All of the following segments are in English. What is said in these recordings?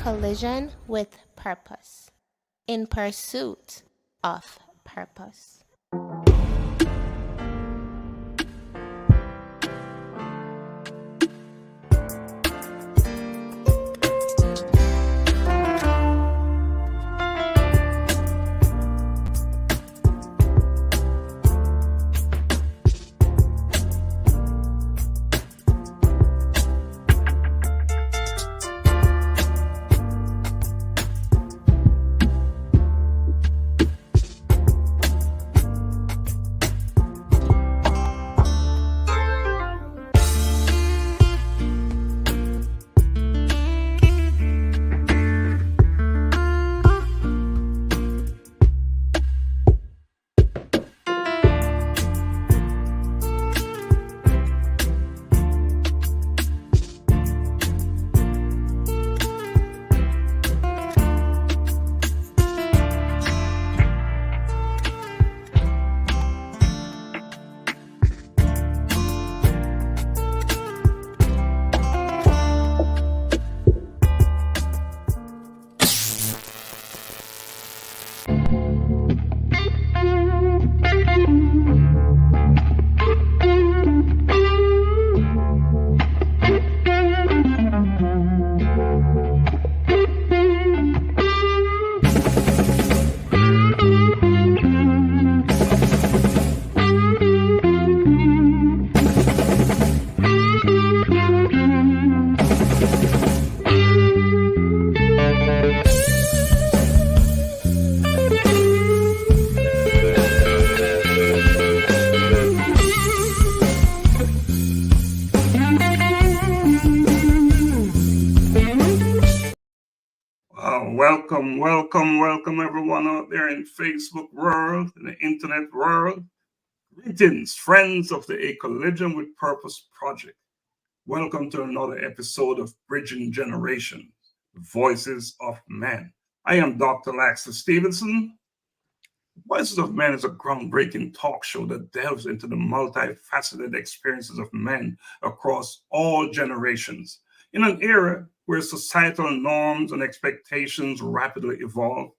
collision with purpose, in pursuit of purpose. Welcome everyone out there in Facebook world, in the internet world. Greetings, friends of the A Collision with Purpose Project. Welcome to another episode of Bridging Generations, Voices of Men. I am Dr. Laxley Stephenson. Voices of Men is a groundbreaking talk show that delves into the multifaceted experiences of men across all generations. In an era where societal norms and expectations rapidly evolve,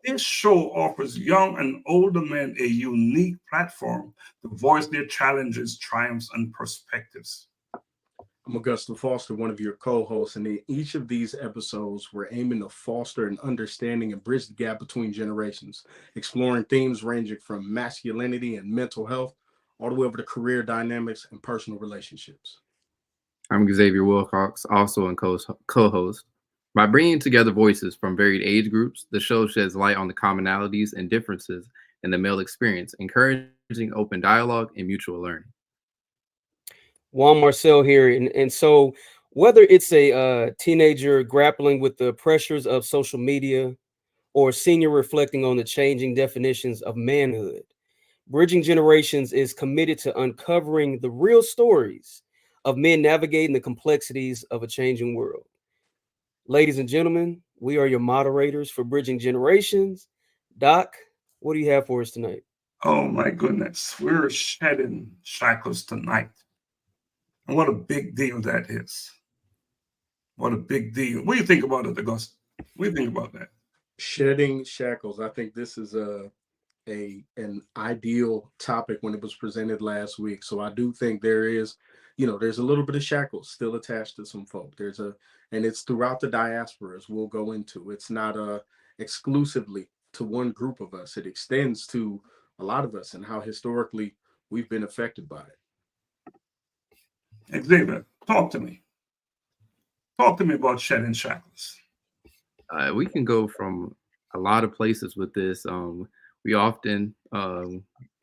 this show offers young and older men a unique platform to voice their challenges, triumphs, and perspectives. I'm Augusta Foster, one of your co-hosts, and in each of these episodes, we're aiming to foster an understanding and bridge the gap between generations, exploring themes ranging from masculinity and mental health, all the way over to career dynamics and personal relationships. I'm Xavier Willcox, also a co-host. By bringing together voices from varied age groups, the show sheds light on the commonalities and differences in the male experience, encouraging open dialogue and mutual learning. Juan Marcel here. And so whether it's a teenager grappling with the pressures of social media or a senior reflecting on the changing definitions of manhood, Bridging Generations is committed to uncovering the real stories of men navigating the complexities of a changing world. Ladies and gentlemen, we are your moderators for Bridging Generations. Doc, what do you have for us tonight? Oh my goodness, we're shedding shackles tonight. And what a big deal that is. What a big deal. What do you think about it, Augusta? What do you think about that? Shedding shackles. I think this is an ideal topic when it was presented last week. So I do think there's a little bit of shackles still attached to some folk. And it's throughout the diasporas we'll go into. It's not exclusively to one group of us. It extends to a lot of us and how historically we've been affected by it. Xavier, talk to me. Talk to me about shedding shackles. We can go from a lot of places with this. We often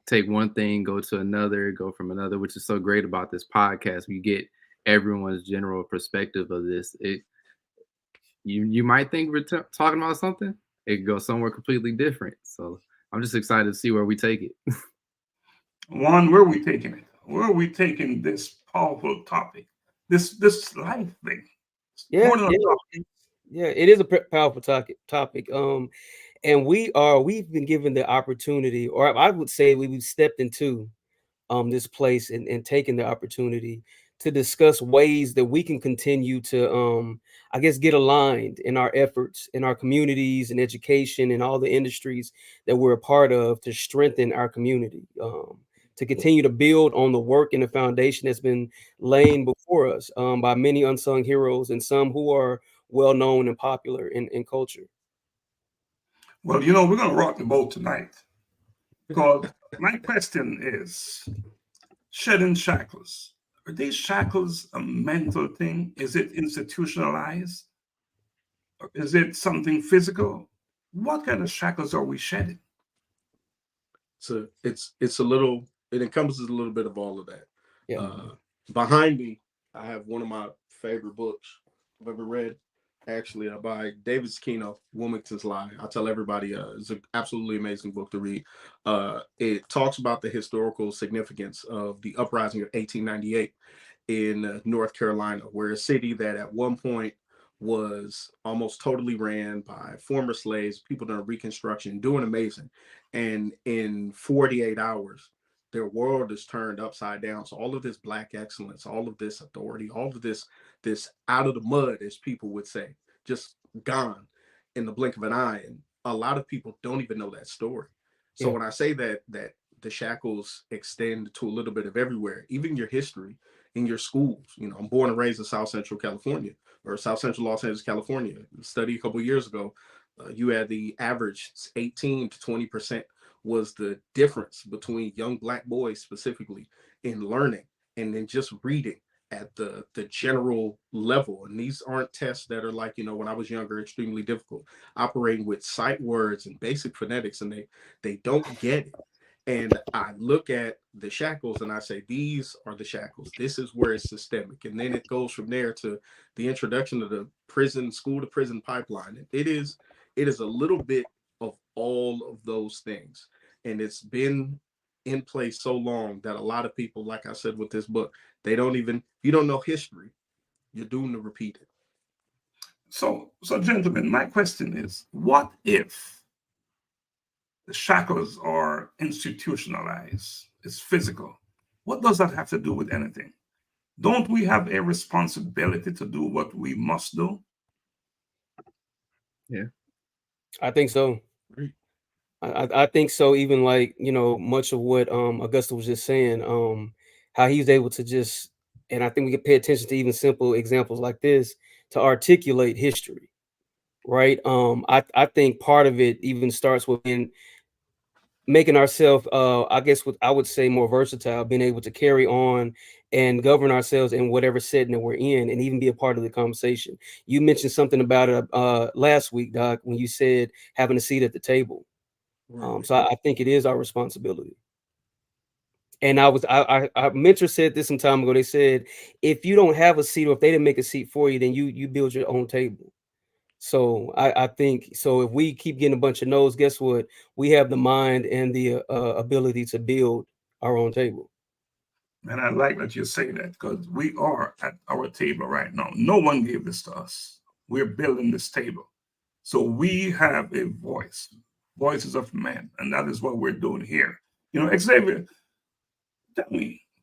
take one thing, go to another, go from another, which is so great about this podcast. We get everyone's general perspective of this. You might think we're talking about something. It could go somewhere completely different. So I'm just excited to see where we take it. Juan, where are we taking it? Where are we taking this powerful topic? This life thing. Yeah, it is a powerful topic. And we've been given the opportunity, or I would say we've stepped into this place and taken the opportunity to discuss ways that we can continue to, I guess, get aligned in our efforts in our communities and education and all the industries that we're a part of to strengthen our community, to continue to build on the work and the foundation that's been laying before us by many unsung heroes and some who are well known and popular in culture. Well, we're going to rock the boat tonight because my question is, shedding shackles. Are these shackles a mental thing? Is it institutionalized? Or is it something physical? What kind of shackles are we shedding? So it's a little, it encompasses a little bit of all of that. Yeah. Behind me, I have one of my favorite books I've ever read. Actually, by David Skino, Wilmington's Lie. I tell everybody it's an absolutely amazing book to read. It talks about the historical significance of the uprising of 1898 in North Carolina, where a city that at one point was almost totally ran by former slaves, people doing Reconstruction, doing amazing. And in 48 hours, their world is turned upside down. So all of this Black excellence, all of this authority, all of this out of the mud, as people would say, just gone in the blink of an eye. And a lot of people don't even know that story. So when I say that the shackles extend to a little bit of everywhere, even your history in your schools. I'm born and raised in South Central California, or South Central Los Angeles, California. Study a couple of years ago, you had the average 18 to 20% was the difference between young Black boys specifically in learning and then just reading at the general level. And these aren't tests that are like, when I was younger, extremely difficult, operating with sight words and basic phonetics, and they don't get it. And I look at the shackles and I say, these are the shackles. This is where it's systemic. And then it goes from there to the introduction of the school to prison pipeline. It is a little bit of all of those things. And it's been in place so long that a lot of people, like I said with this book, you don't know history, you're doomed to repeat it. So gentlemen, my question is, what if the shackles are institutionalized? It's physical. What does that have to do with anything? Don't we have a responsibility to do what we must do? Yeah, I think so. I think so. Even like, much of what Augusta was just saying, how he was able to just, and I think we can pay attention to even simple examples like this to articulate history, right? I think part of it even starts with making ourselves, I guess what I would say, more versatile, being able to carry on and govern ourselves in whatever setting that we're in, and even be a part of the conversation. You mentioned something about it last week, Doc, when you said having a seat at the table. Right. So I think it is our responsibility. And our mentor said this some time ago. They said, if you don't have a seat, or if they didn't make a seat for you, then you build your own table. So I think so. If we keep getting a bunch of no's, guess what? We have the mind and the ability to build our own table. And I like that you say that, because we are at our table right now. No one gave this to us. We're building this table. So we have a voice, voices of men, and that is what we're doing here. Xavier,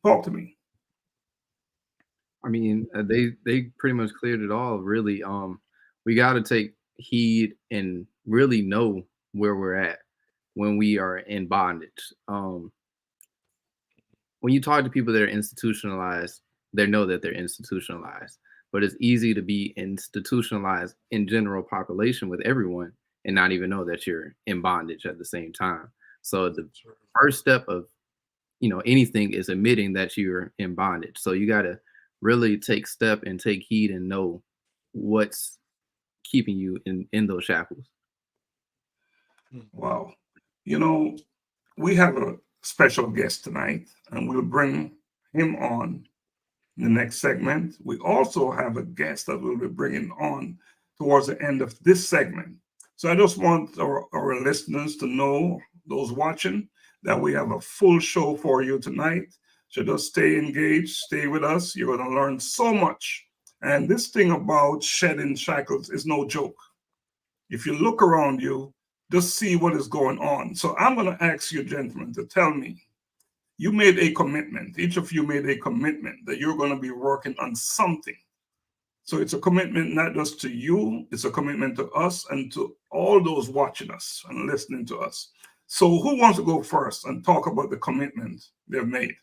talk to me. I mean, they pretty much cleared it all. Really, we got to take heed and really know where we're at when we are in bondage. When you talk to people that are institutionalized, they know that they're institutionalized. But it's easy to be institutionalized in general population with everyone and not even know that you're in bondage at the same time. So the first step of anything is admitting that you're in bondage. So you got to really take step and take heed and know what's keeping you in those shackles. Wow. We have a special guest tonight, and we'll bring him on in the next segment. We also have a guest that we'll be bringing on towards the end of this segment. So I just want our listeners to know, those watching, that we have a full show for you tonight. So just stay engaged, stay with us. You're going to learn so much. And this thing about shedding shackles is no joke. If you look around you, just see what is going on. So I'm going to ask you, gentlemen, to tell me, you made a commitment. Each of you made a commitment that you're going to be working on something. So it's a commitment not just to you, it's a commitment to us and to all those watching us and listening to us. So who wants to go first and talk about the commitment they've made?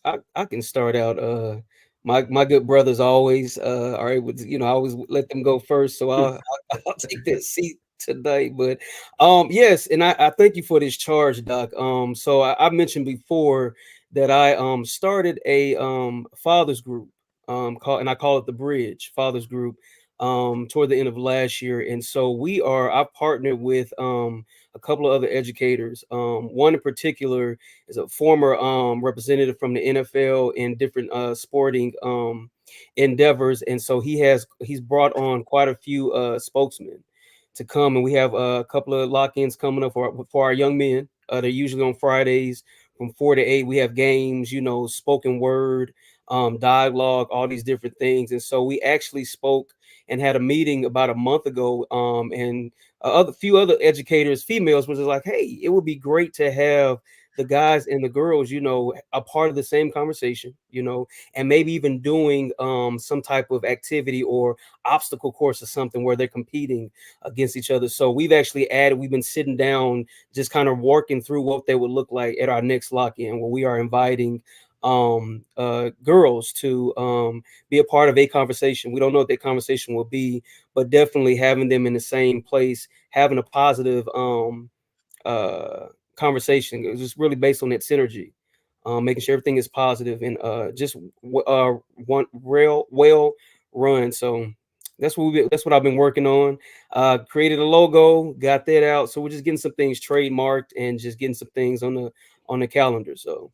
I can start out. My good brothers always are able to, I always let them go first. So I'll take that seat today. But yes, and I thank you for this charge, Doc. So I mentioned before that I started a fathers group called, and I call it the Bridge Fathers Group toward the end of last year. And so I've partnered with a couple of other educators. One in particular is a former representative from the NFL in different sporting endeavors, and so he's brought on quite a few spokesmen to come, and we have a couple of lock-ins coming up for our young men. They're usually on Fridays from 4 to 8. We have games, spoken word, dialogue, all these different things, and so we actually spoke and had a meeting about a month ago, and few other educators, females, was just like, hey, it would be great to have the guys and the girls, a part of the same conversation, and maybe even doing some type of activity or obstacle course or something where they're competing against each other. So we've been sitting down, just kind of working through what they would look like at our next lock-in, where we are inviting girls to be a part of a conversation. We don't know what that conversation will be, but definitely having them in the same place, having a positive conversation. It was just really based on that synergy, making sure everything is positive and just one real well run. So that's what I've been working on. Created a logo, got that out. So we're just getting some things trademarked and just getting some things on the calendar. So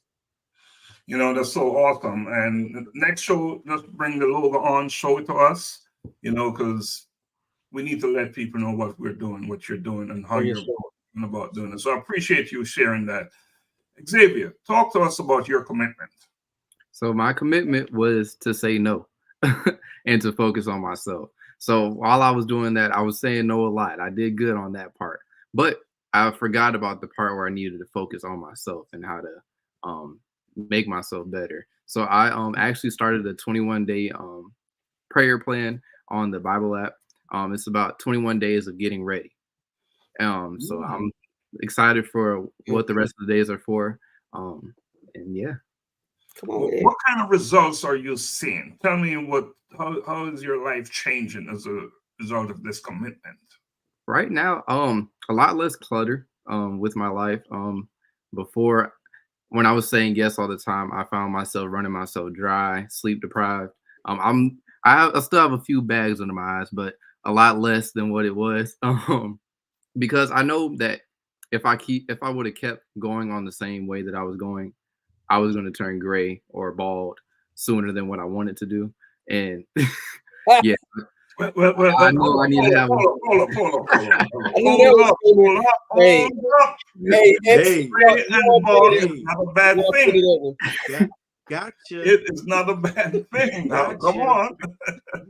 That's so awesome. And next show, just bring the logo on, show it to us, because we need to let people know what we're doing, what you're doing, and how you're going about doing it. So I appreciate you sharing that. Xavier, talk to us about your commitment. So my commitment was to say no and to focus on myself. So while I was doing that, I was saying no a lot. I did good on that part, but I forgot about the part where I needed to focus on myself and how to make myself better. So I actually started a 21-day prayer plan on the Bible app. It's about 21 days of getting ready. So I'm excited for what the rest of the days are for. And yeah. Come on, what kind of results are you seeing? Tell me how is your life changing as a result of this commitment? Right now, a lot less clutter with my life. Before, when I was saying yes all the time, I found myself running myself dry, sleep deprived. I still have a few bags under my eyes, but a lot less than what it was. Because I know that if I would have kept going on the same way that I was going to turn gray or bald sooner than what I wanted to do. And yeah. Well, I know I need to have hold up. Hey, Gray and bald is not a bad thing. Gotcha. It is not a bad thing. Now, come on.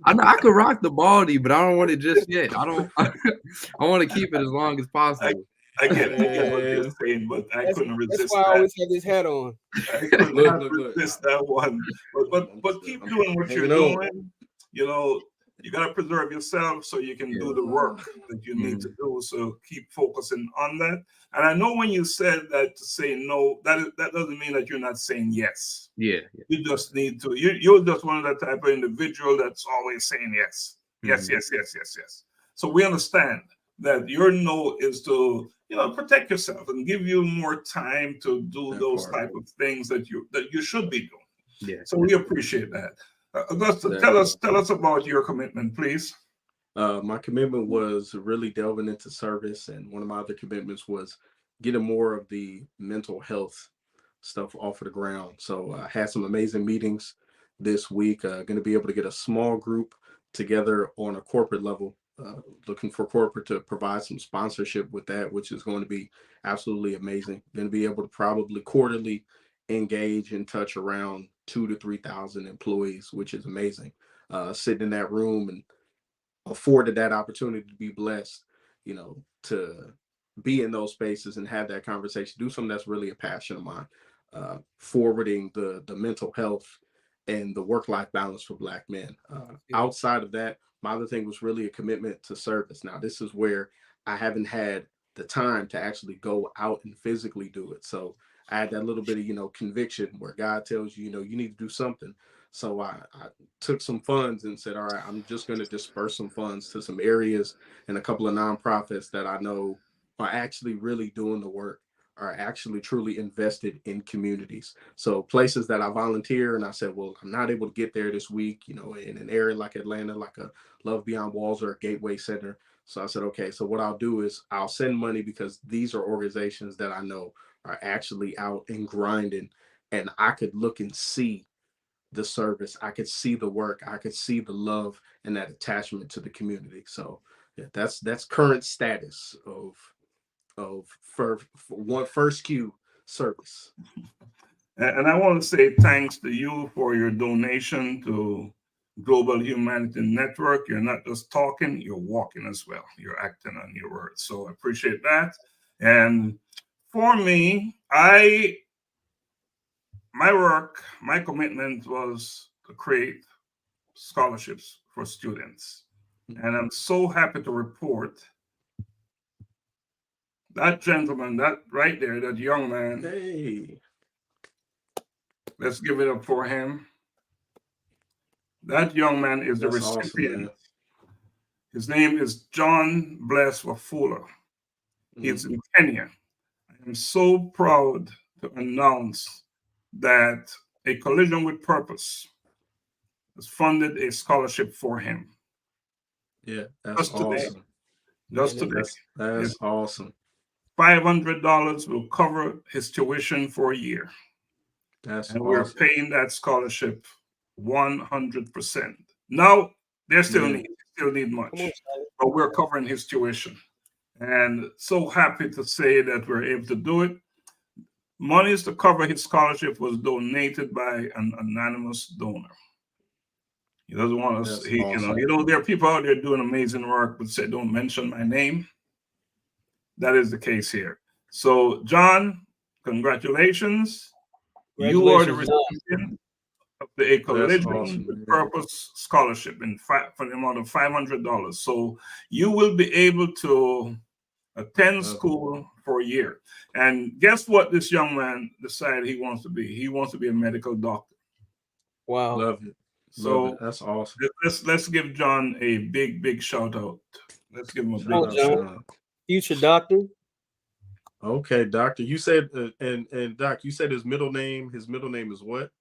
I know I could rock the baldy, but I don't want it just yet. I want to keep it as long as possible. I get what you're saying, but I couldn't resist. That's why I always have this hat on. I couldn't resist that one. But keep doing what you're doing. You got to preserve yourself so you can do the work that you need to do. So keep focusing on that. And I know when you said that to say no, that doesn't mean that you're not saying yes. Yeah. You just need to. You're just one of that type of individual that's always saying yes. Yes. So we understand that your no is to protect yourself and give you more time to do those type of things that you should be doing. Yeah. So we appreciate that. Augusta, tell us about your commitment, please. My commitment was really delving into service, and one of my other commitments was getting more of the mental health stuff off of the ground. So I had some amazing meetings this week. Going to be able to get a small group together on a corporate level, looking for corporate to provide some sponsorship with that, which is going to be absolutely amazing. Going to be able to probably quarterly engage and touch around 2,000 to 3,000 employees, which is amazing. Sitting in that room and afforded that opportunity to be blessed, to be in those spaces and have that conversation, do something that's really a passion of mine. forwarding the mental health and the work-life balance for Black men. Outside of that, my other thing was really a commitment to service. Now, this is where I haven't had the time to actually go out and physically do it. So I had that little bit of, conviction where God tells you, you need to do something. So I took some funds and said, all right, I'm just going to disperse some funds to some areas and a couple of nonprofits that I know are actually really doing the work, are actually truly invested in communities. So places that I volunteer, and I said, well, I'm not able to get there this week, in an area like Atlanta, like a Love Beyond Walls or a Gateway Center. So I said, okay, so what I'll do is I'll send money because these are organizations that I know are actually out and grinding, and I could look and see the service. I could see the work. I could see the love and that attachment to the community. So yeah, that's current status of for one first Q service. And I want to say thanks to you for your donation to Global Humanity Network. You're not just talking, you're walking as well. You're acting on your words. So I appreciate that. And for me, my commitment was to create scholarships for students. And I'm so happy to report that gentleman, that right there, that young man. Hey. Let's give it up for him. That young man is the recipient. Awesome, his name is John Bless Wafula. He's in Kenya. I am so proud to announce that a Collision with Purpose has funded a scholarship for him. Yeah, that's awesome. Just today. That's awesome. $500 will cover his tuition for a year. That's and awesome. We're paying that scholarship 100%. Now, they still need much, but we're covering his tuition. And so happy to say that we're able to do it. Monies to cover his scholarship was donated by an anonymous donor. He doesn't want us. Awesome. There are people out there doing amazing work, but say, don't mention my name. That is the case here. So, John, congratulations. You are the recipient of the Collision with Purpose Scholarship for the amount of $500. So you will be able to attend school for a year. And guess what this young man decided he wants to be? He wants to be a medical doctor. Wow. Love it. So that's awesome. Let's give John a big shout out. Let's give him a big shout out. Future doctor. Okay, doctor. You said and Doc, you said his middle name is what?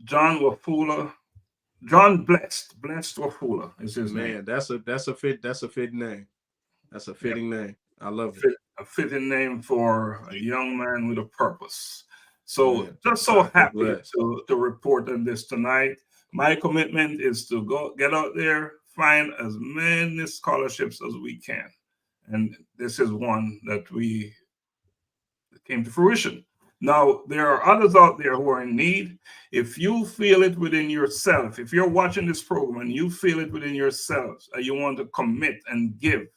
John Wafula. John Blessed Wafula is his name. Man, that's a fitting name. That's a fitting name. I love it. A fitting name for a young man with a purpose. So just so happy to report on this tonight. My commitment is to go get out there, find as many scholarships as we can. And this is one that came to fruition. Now, there are others out there who are in need. If you feel it within yourself, if you're watching this program and you feel it within yourself, and you want to commit and give,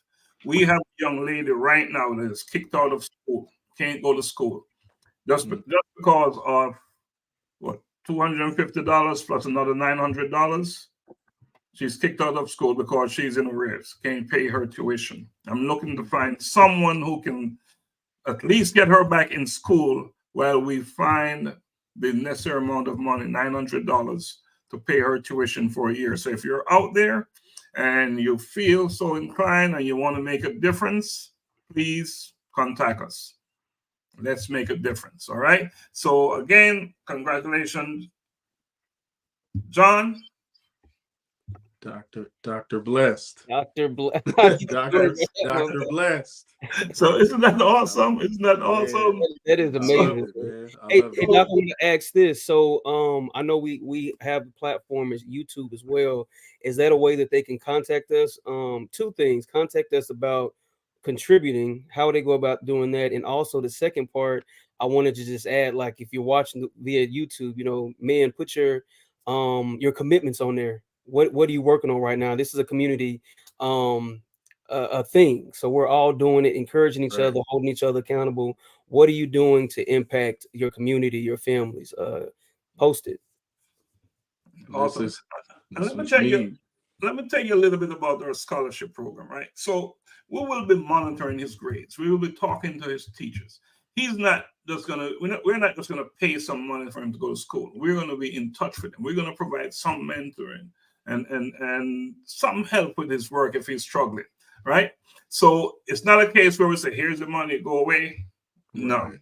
we have a young lady right now that is kicked out of school, can't go to school, just because of what, $250 plus another $900. She's kicked out of school because she's in arrears, can't pay her tuition. I'm looking to find someone who can at least get her back in school while we find the necessary amount of money, $900, to pay her tuition for a year. So if you're out there and you feel so inclined and you want to make a difference, please contact us. Let's make a difference, all right? So again, congratulations, John. Dr. Blessed. Dr. Blessed. Dr. Blessed. So isn't that awesome? Isn't that awesome? That is amazing. Hey, Doc, I want to ask this. So I know we have a platform as YouTube as well. Is that a way that they can contact us? Two things. Contact us about contributing, how they go about doing that. And also the second part, I wanted to just add, like, if you're watching via YouTube, man, put your commitments on there. What are you working on right now? This is a community a thing. So we're all doing it, encouraging each other, holding each other accountable. What are you doing to impact your community, your families? Post it. Awesome. And This is me. let me tell you a little bit about our scholarship program, right? So we will be monitoring his grades. We will be talking to his teachers. He's not just gonna. We're not just gonna pay some money for him to go to school. We're gonna be in touch with him. We're gonna provide some mentoring and some help with his work if he's struggling, right? So it's not a case where we say, "Here's the money, go away." No, Right.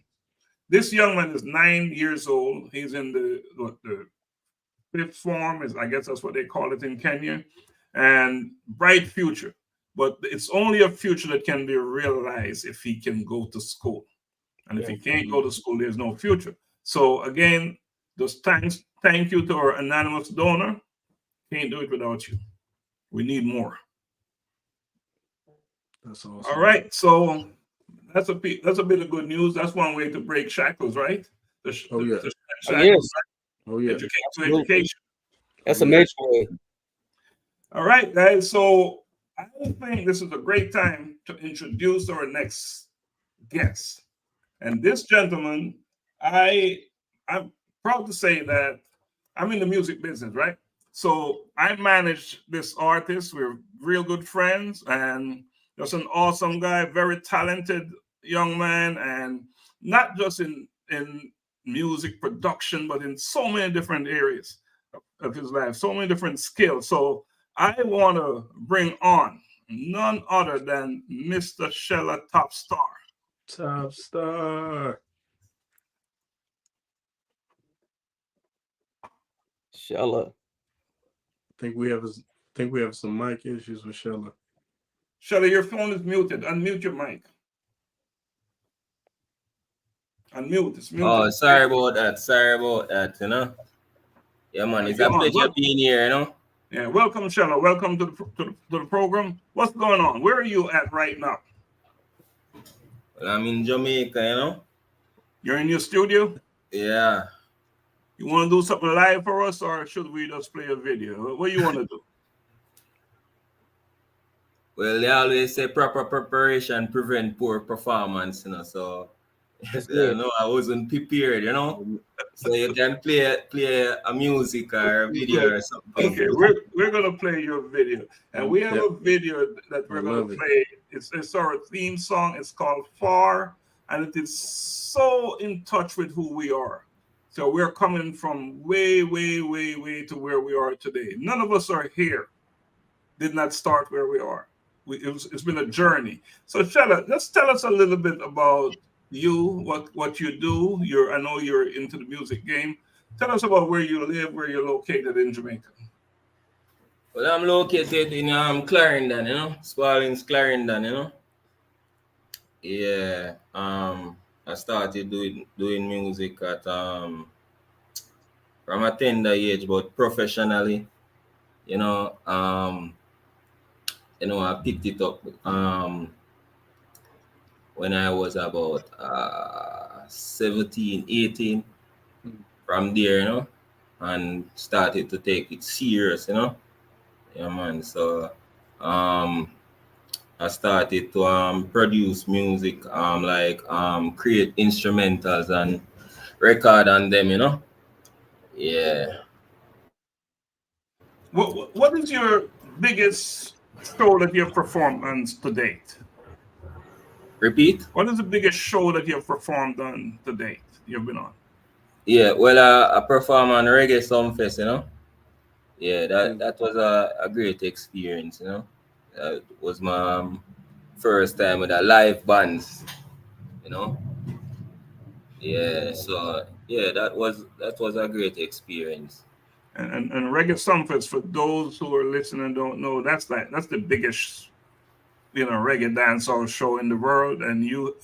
this young man is 9 years old. He's in the fifth form, is I guess that's what they call it in Kenya, and bright future. But it's only a future that can be realized if he can go to school. And if he can't go to school, there's no future. So again, just thank you to our anonymous donor. Can't do it without you. We need more. That's awesome. All right. So that's a bit of good news. That's one way to break shackles, right? Oh, yeah. Shackles, Oh, yeah. Education. That's a major way. All right, guys. So I think this is a great time to introduce our next guest. And this gentleman, I'm proud to say that I'm in the music business, right? So I manage this artist. We're real good friends, and just an awesome guy, very talented young man, and not just in music production, but in so many different areas of his life, so many different skills. So I want to bring on none other than Mr. Shella Top Star. Top star. Shella. Think we have some mic issues with Shella. Shella, your phone is muted. Unmute your mic. Unmute. It's muted. Oh, sorry about that. You know. Yeah, man. It's a pleasure being here. You know. Yeah. Welcome, Shella. Welcome to the program. What's going on? Where are you at right now? Well, I'm in Jamaica. You know. You're in your studio? Yeah. You want to do something live for us, or should we just play a video? What do you want to do? Well, they always say proper preparation prevent poor performance. You know. So. You know, I wasn't prepared, you know. So you can play a music or a video or something. Okay, we're gonna play your video, and we have a video that we're gonna play. It's our theme song. It's called "Far," and it is so in touch with who we are. So we're coming from way, way, way, way to where we are today. None of us are here. Did not start where we are. It's been a journey. So Shella, just tell us a little bit about you, what you do. I know you're into the music game. Tell us about where you live, where you're located in Jamaica. Well, I'm located in Clarendon, you know, Spalding's Clarendon, you know. Yeah. I started doing music at from a tender age, but professionally, you know. I picked it up when I was about 17, 18. From there, you know, and started to take it serious, you know. Yeah, man. So I started to produce music, create instrumentals and record on them, you know. Yeah. What is your biggest show that you have performed on to date? Repeat? What is the biggest show that you have performed on to date you've been on? Yeah, well, I perform on Reggae Sumfest, you know. Yeah, that was a great experience, you know. It was my first time with a live bands, you know. Yeah, so yeah, that was a great experience. And Reggae Sumfest, for those who are listening and don't know, that's the biggest, you know, reggae dancehall show in the world, and you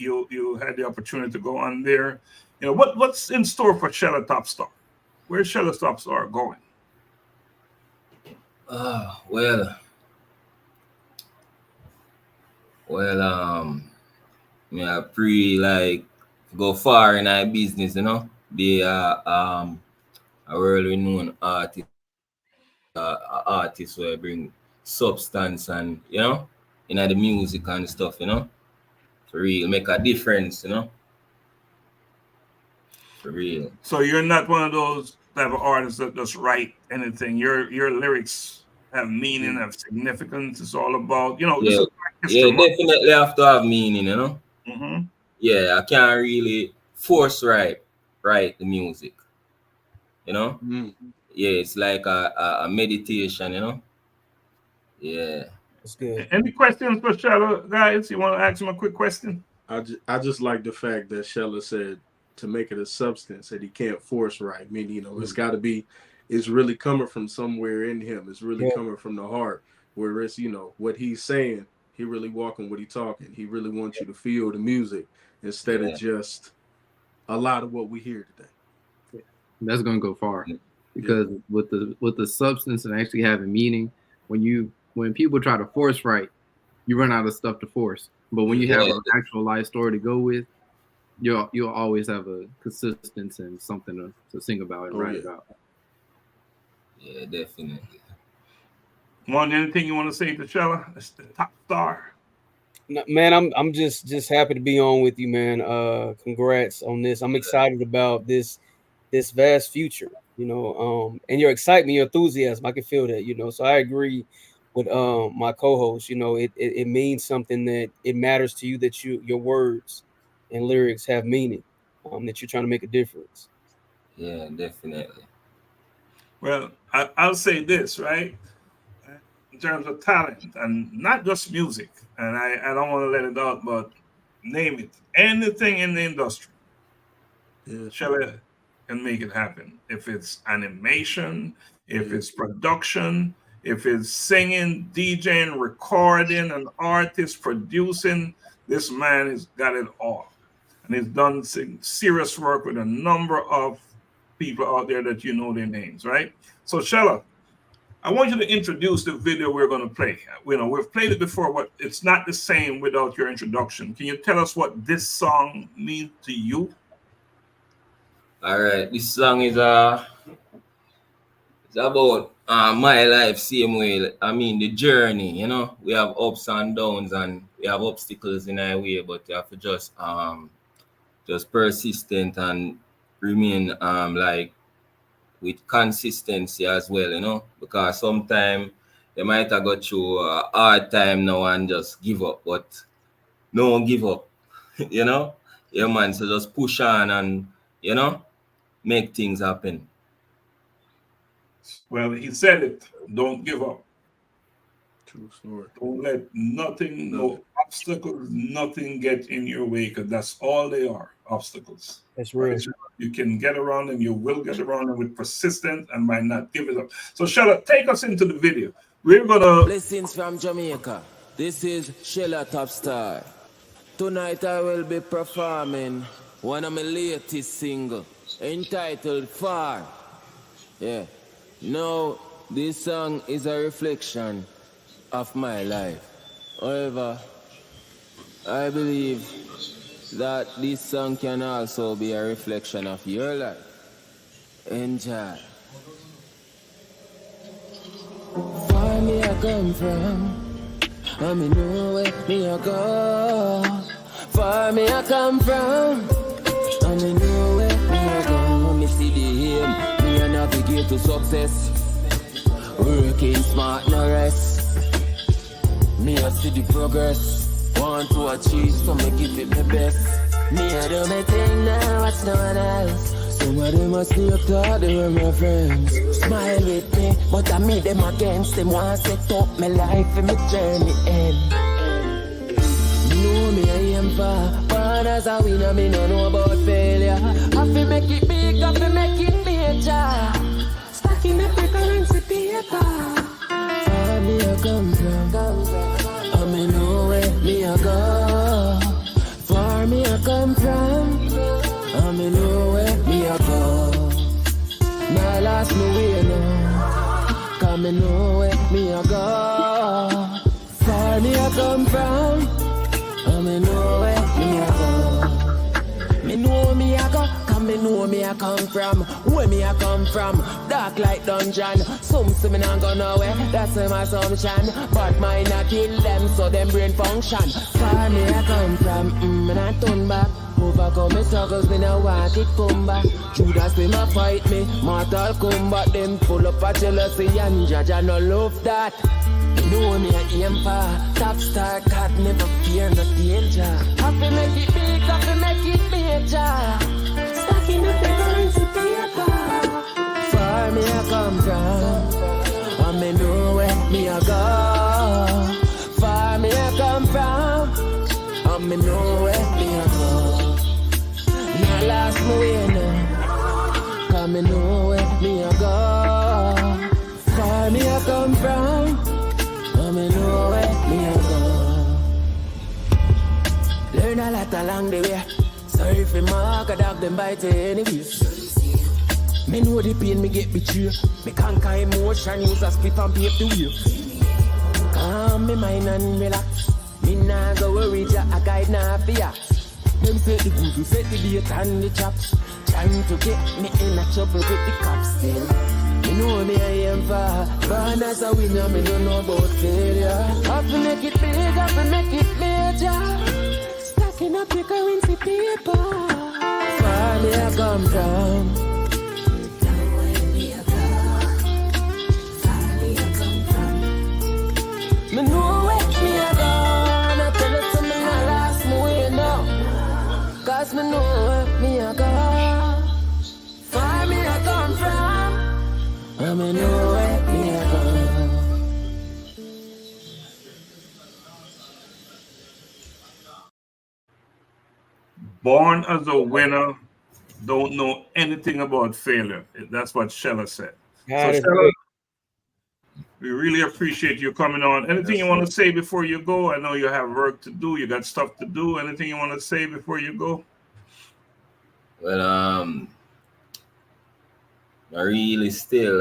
had the opportunity to go on there. You know, what's in store for Shella Top Star? Where's Shella Top Star going? I go far in our business, you know, be a world renowned artist where bring substance and, you know, the music and stuff, you know, to really make a difference, you know. For real. So you're not one of those type of artists that just write anything. Your lyrics have meaning, have significance. It's all about, this is definitely have to have meaning, Mm-hmm. Yeah, I can't really force write the music, Mm. Yeah, it's like a meditation, Yeah. That's good. Any questions for Shadow, guys? You want to ask him a quick question? I just like the fact that Shella said to make it a substance that he can't force right. Meaning, it's got to be, it's really coming from somewhere in him. It's really coming from the heart. Whereas, what he's saying, he really walking what he talking. He really wants you to feel the music instead of just a lot of what we hear today. Yeah. That's gonna go far because with the substance and actually having meaning, when people try to force write, you run out of stuff to force. But when you have an actual life story to go with, you'll always have a consistency and something to sing about and write about. Yeah, definitely. Juan, anything you want to say to Shella? It's the top star. No, man, I'm just happy to be on with you, man. Congrats on this. I'm excited about this vast future, and your excitement, your enthusiasm. I can feel that, So I agree with my co-host. It means something, that it matters to you, that your words and lyrics have meaning, that you're trying to make a difference. Yeah, definitely. Well, I'll say this, right? In terms of talent, and not just music, and I don't want to let it out, but name it. Anything in the industry, Shella can make it happen. If it's animation, if it's production, if it's singing, DJing, recording, an artist, producing, this man has got it all. And he's done serious work with a number of people out there that you know their names, right? So, Shella, I want you to introduce the video we're going to play. We've played it before, but it's not the same without your introduction. Can you tell us what this song means to you? All right, this song is it's about my life, same way. I mean, the journey. We have ups and downs, and we have obstacles in our way, but you have to just persistent and remain like with consistency as well, because sometimes they might have got through a hard time now and just give up, but no one give up, Yeah, man, so just push on and, make things happen. Well, he said it. Don't give up. True story. Don't let nothing, no obstacles, nothing get in your way, because that's all they are, obstacles. That's real. Right? You can get around them, you will get around them with persistence and might not give it up. So, Shella, take us into the video. We're going to... Blessings from Jamaica. This is Shella Top Star. Tonight I will be performing one of my latest singles, entitled Far. Yeah. Now, this song is a reflection of my life. However, I believe that this song can also be a reflection of your life. Enjoy. Far me I come from, I me know where me I go. Far me I come from, I me know where me I go. Me see the aim, me I navigate to success. Working smart, no rest. Me I see the progress. Want to achieve, so me give it my best. Me I do my thing now, watch no one else. Some of them must be thought they were my friends. Smile with me, but I meet them against them. Want to set up my life and my journey end. Know me I am far, born as a winner, me no know about failure. Have to make it big, have to make it major. Stacking the currency paper. Far me I come from, I me know where me I go. Far me I come from, I me know where me I go. Now last me way no, cause me know where me I go. Far me I come from, I me know where me I go. Me know me I go, cause me know me I come from. Where me I come from, dark like dungeon. Some say me not go nowhere, that's my assumption. But mine I kill them, so them brain function. Far me I come from, and I turn back. Overcome my struggles, me no want it come back. Judas them a fight me, Mortal Kombat. Them full up of jealousy and judge, I no love that. You know me I aim for top star, God never fear no danger. Have to make it big, have to make it major. Stacking up the currency paper. Far me I come from, and me know where me I go. Far me I come from, and me know where me I go. Not last me way now, cause me know where me I go. Far me I come from, and me know where me I go. Learn a lot along the way. Sorry for mark a dog them bite anyways. Me know the pain me get betrayed. Me conquer emotion, use a split and pave the way. Calm me mind and relax. Me nah go worry, a guide nah fear. Them set the good, set the date and the chops. Trying to get me in a trouble with the cops still. Me know me I am far, born as a winner, me don't know about failure. Have to make it big, have to make it major. Stacking up the currency paper. Far me I come from. Me know where me a go, I tell you to me not last me way now. Cause me know where me a go. Far me a come from, and me know where me a go. Born as a winner, don't know anything about failure. That's what Shella said. So Shella, we really appreciate you coming on. Anything you want to say before you go? I know you have work to do. You got stuff to do. Anything you want to say before you go? Well, I really still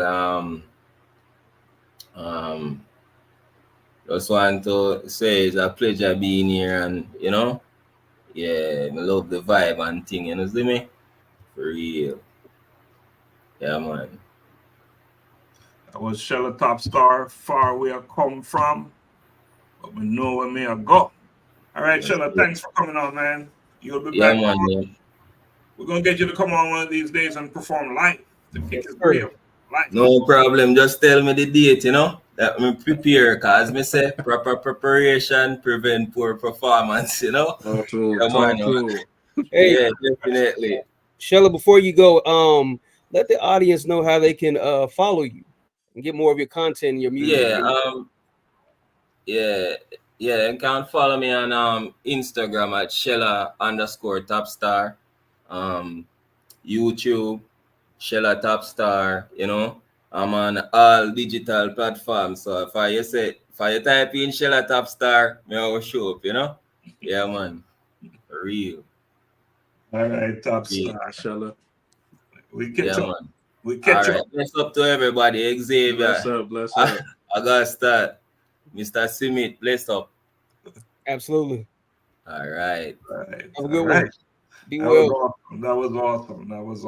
just want to say it's a pleasure being here, and you know, yeah, I love the vibe and thing, you know, see me? For real. Yeah, man. That was Shella Top Star, far where I come from, but we know where me I go. All right, Shella, thanks for coming on, man. You'll be back man, on. yeah. We're going to get you to come on one of these days and perform live. The kick is real. Live. No problem. Just tell me the date, you know, that me prepare, because me say proper preparation prevent poor performance, you know? Hey, yeah, definitely. Shella, before you go, let the audience know how they can follow you and get more of your content and your music. Yeah, you can follow me on Instagram at Shella_Topstar, YouTube, Shella Topstar, you know. I'm on all digital platforms. So if you type in Shella Topstar, me will show up, you know? Yeah, man. For real. All right, Topstar. Shella. We catch up. Man. We catch up. Bless up to everybody. Xavier. Bless up. Augusta. Mr. Smith. Bless up. Absolutely. All right. Have a good one. Be well. That was awesome. That was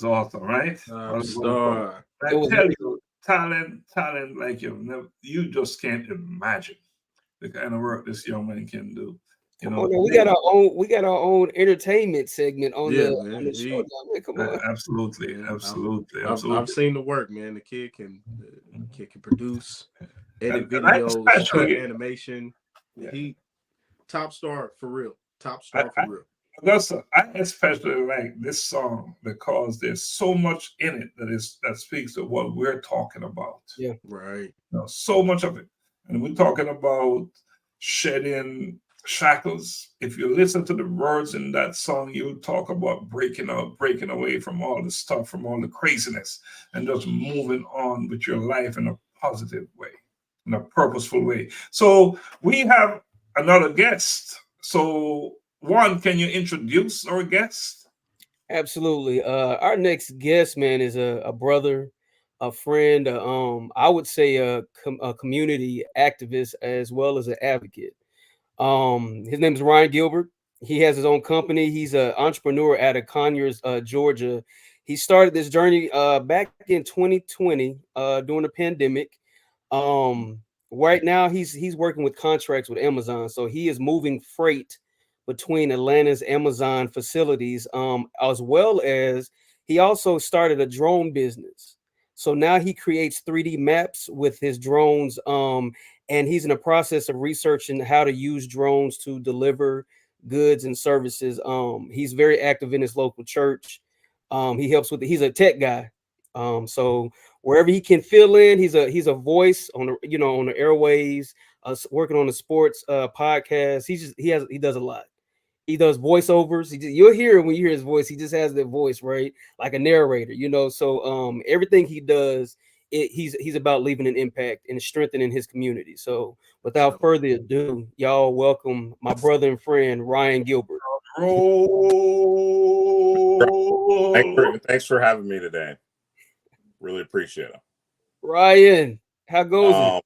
awesome, right? Star. I tell you, talent like you just can't imagine the kind of work this young man can do. You know, we got our own entertainment segment on the show. Man, come on. Absolutely. I've seen the work, man. The kid can produce, edit videos, cut animation. Yeah. He top star for real. Top star for real. Augusta, I especially like this song because there's so much in it that speaks to what we're talking about. Yeah, right. You know, so much of it, and we're talking about shedding shackles. If you listen to the words in that song, you talk about breaking away from all the stuff, from all the craziness, and just moving on with your life in a positive way, in a purposeful way. So we have another guest. So Juan, can you introduce our guest? Absolutely. Our next guest, man, is a brother, a friend, I would say a community activist as well as an advocate. His name is Ryan Gilbert. He has his own company. He's an entrepreneur out of Conyers, Georgia. He started this journey back in 2020 during the pandemic. right now he's working with contracts with Amazon, so he is moving freight between Atlanta's Amazon facilities, as well as he also started a drone business. So now he creates 3D maps with his drones, and he's in the process of researching how to use drones to deliver goods and services. He's very active in his local church. He helps with he's a tech guy. So wherever he can fill in, he's a voice on the on the airwaves, working on the sports podcast. He does a lot. He does voiceovers. You'll hear him when you hear his voice. He just has that voice, right? Like a narrator, So everything he does, he's about leaving an impact and strengthening his community. So without further ado, y'all welcome my brother and friend Ryan Gilbert. Thanks for having me today. Really appreciate it. Ryan, how goes it?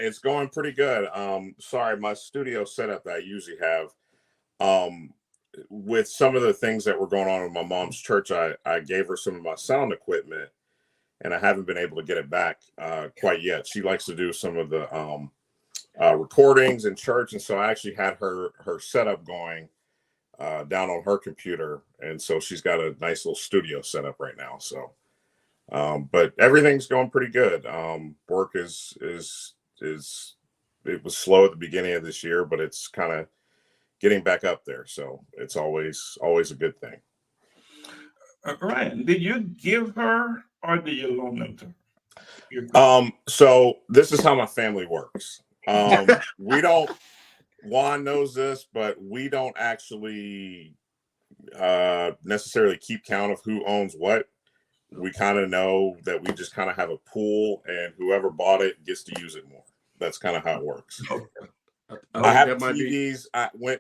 It's going pretty good. Sorry, my studio setup that I usually have, with some of the things that were going on in my mom's church, I gave her some of my sound equipment, and I haven't been able to get it back quite yet. She likes to do some of the recordings in church, and so I actually had her setup going down on her computer, and so she's got a nice little studio set up right now. So, but everything's going pretty good. Work is it was slow at the beginning of this year, but it's kind of getting back up there. So it's always a good thing. Ryan, did you give her or did you loan them to her? So this is how my family works. We don't. Juan knows this, but we don't actually necessarily keep count of who owns what. We kind of know that we just kind of have a pool, and whoever bought it gets to use it more. That's kind of how it works. I have TVs.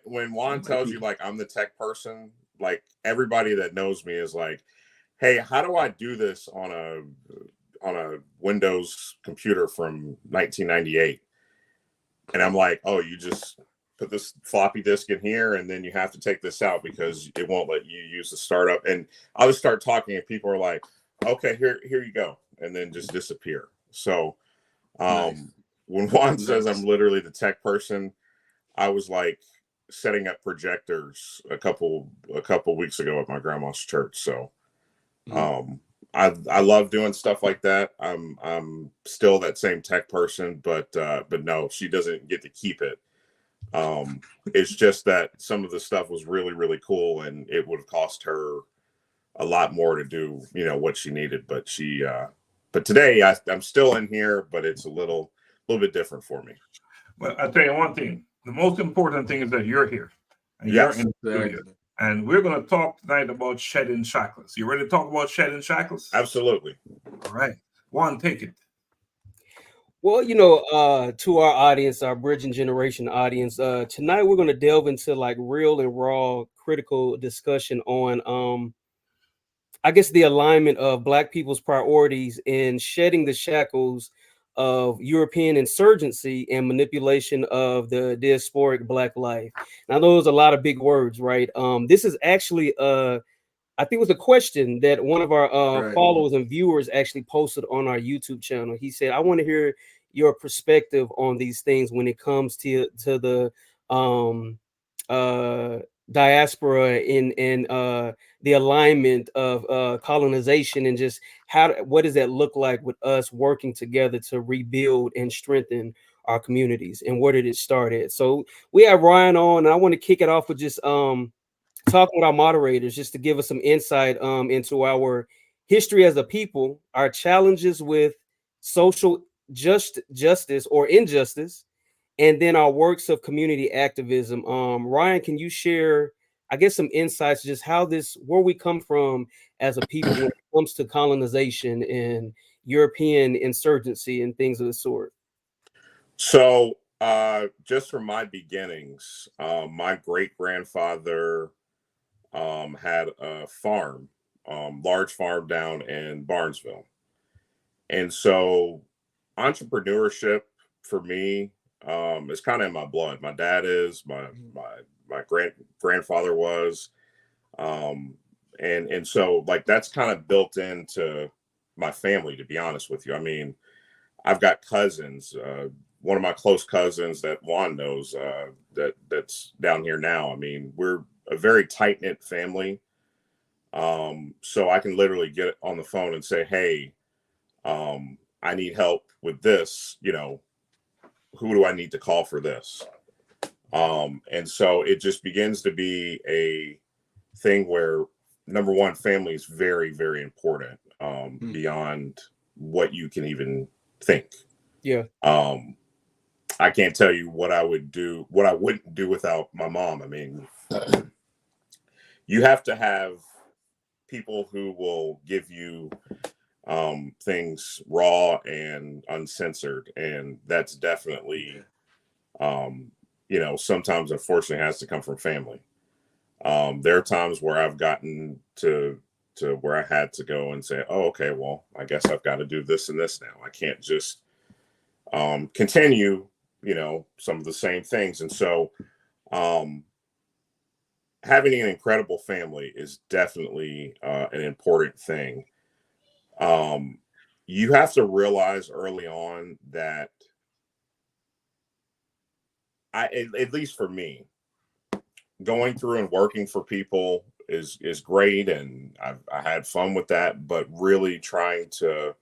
When Juan tells you like I'm the tech person, like everybody that knows me is like, "Hey, how do I do this on a Windows computer from 1998?" And I'm like, "Oh, you just put this floppy disk in here, and then you have to take this out because it won't let you use the startup." And I'll just start talking, and people are like, "Okay, here you go," and then just disappear. So, when Juan says I'm literally the tech person, I was like setting up projectors a couple weeks ago at my grandma's church. So, I love doing stuff like that. I'm still that same tech person, but no, she doesn't get to keep it. It's just that some of the stuff was really, really cool, and it would have cost her a lot more to do, what she needed. But but today I'm still in here, but it's a little bit different for me. Well, I'll tell you one thing. The most important thing is that you're here. And yes, you're in the studio. And we're going to talk tonight about shedding shackles. You ready to talk about shedding shackles? Absolutely. All right. Juan, take it. Well, to our audience, our bridging generation audience, tonight we're going to delve into like real and raw critical discussion on, I guess, the alignment of Black people's priorities in shedding the shackles of European insurgency and manipulation of the diasporic Black life. Now, those are a lot of big words, right? This is actually, I think it was a question that one of our followers and viewers actually posted on our YouTube channel. He said, "I want to hear your perspective on these things when it comes to the diaspora and the alignment of colonization, and just what does that look like with us working together to rebuild and strengthen our communities, and where did it start at?" So we have Ryan on, and I want to kick it off with just talking with our moderators, just to give us some insight into our history as a people, our challenges with social justice or injustice, and then our works of community activism. Ryan, can you share, I guess, some insights, just where we come from as a people when it comes to colonization and European insurgency and things of the sort? So, just from my beginnings, my great-grandfather had a farm, large farm down in Barnesville. And so entrepreneurship for me is kind of in my blood. My dad is, my grandfather was, and so like that's kind of built into my family, to be honest with you. I mean, I've got cousins. One of my close cousins that Juan knows that's down here now. I mean, we're a very tight knit family. So I can literally get on the phone and say, hey, I need help with this. You know, who do I need to call for this? And so it just begins to be a thing where, number one, family is very, very important, beyond what you can even think. Yeah. I can't tell you what I would do, what I wouldn't do without my mom. I mean, you have to have people who will give you things raw and uncensored. And that's definitely, you know, sometimes unfortunately has to come from family. There are times where I've gotten to where I had to go and say, oh, okay, well, I guess I've got to do this and this now. I can't just continue, you know, some of the same things. And so having an incredible family is definitely an important thing. You have to realize early on that at least for me, going through and working for people is great, and I had fun with that, but really trying to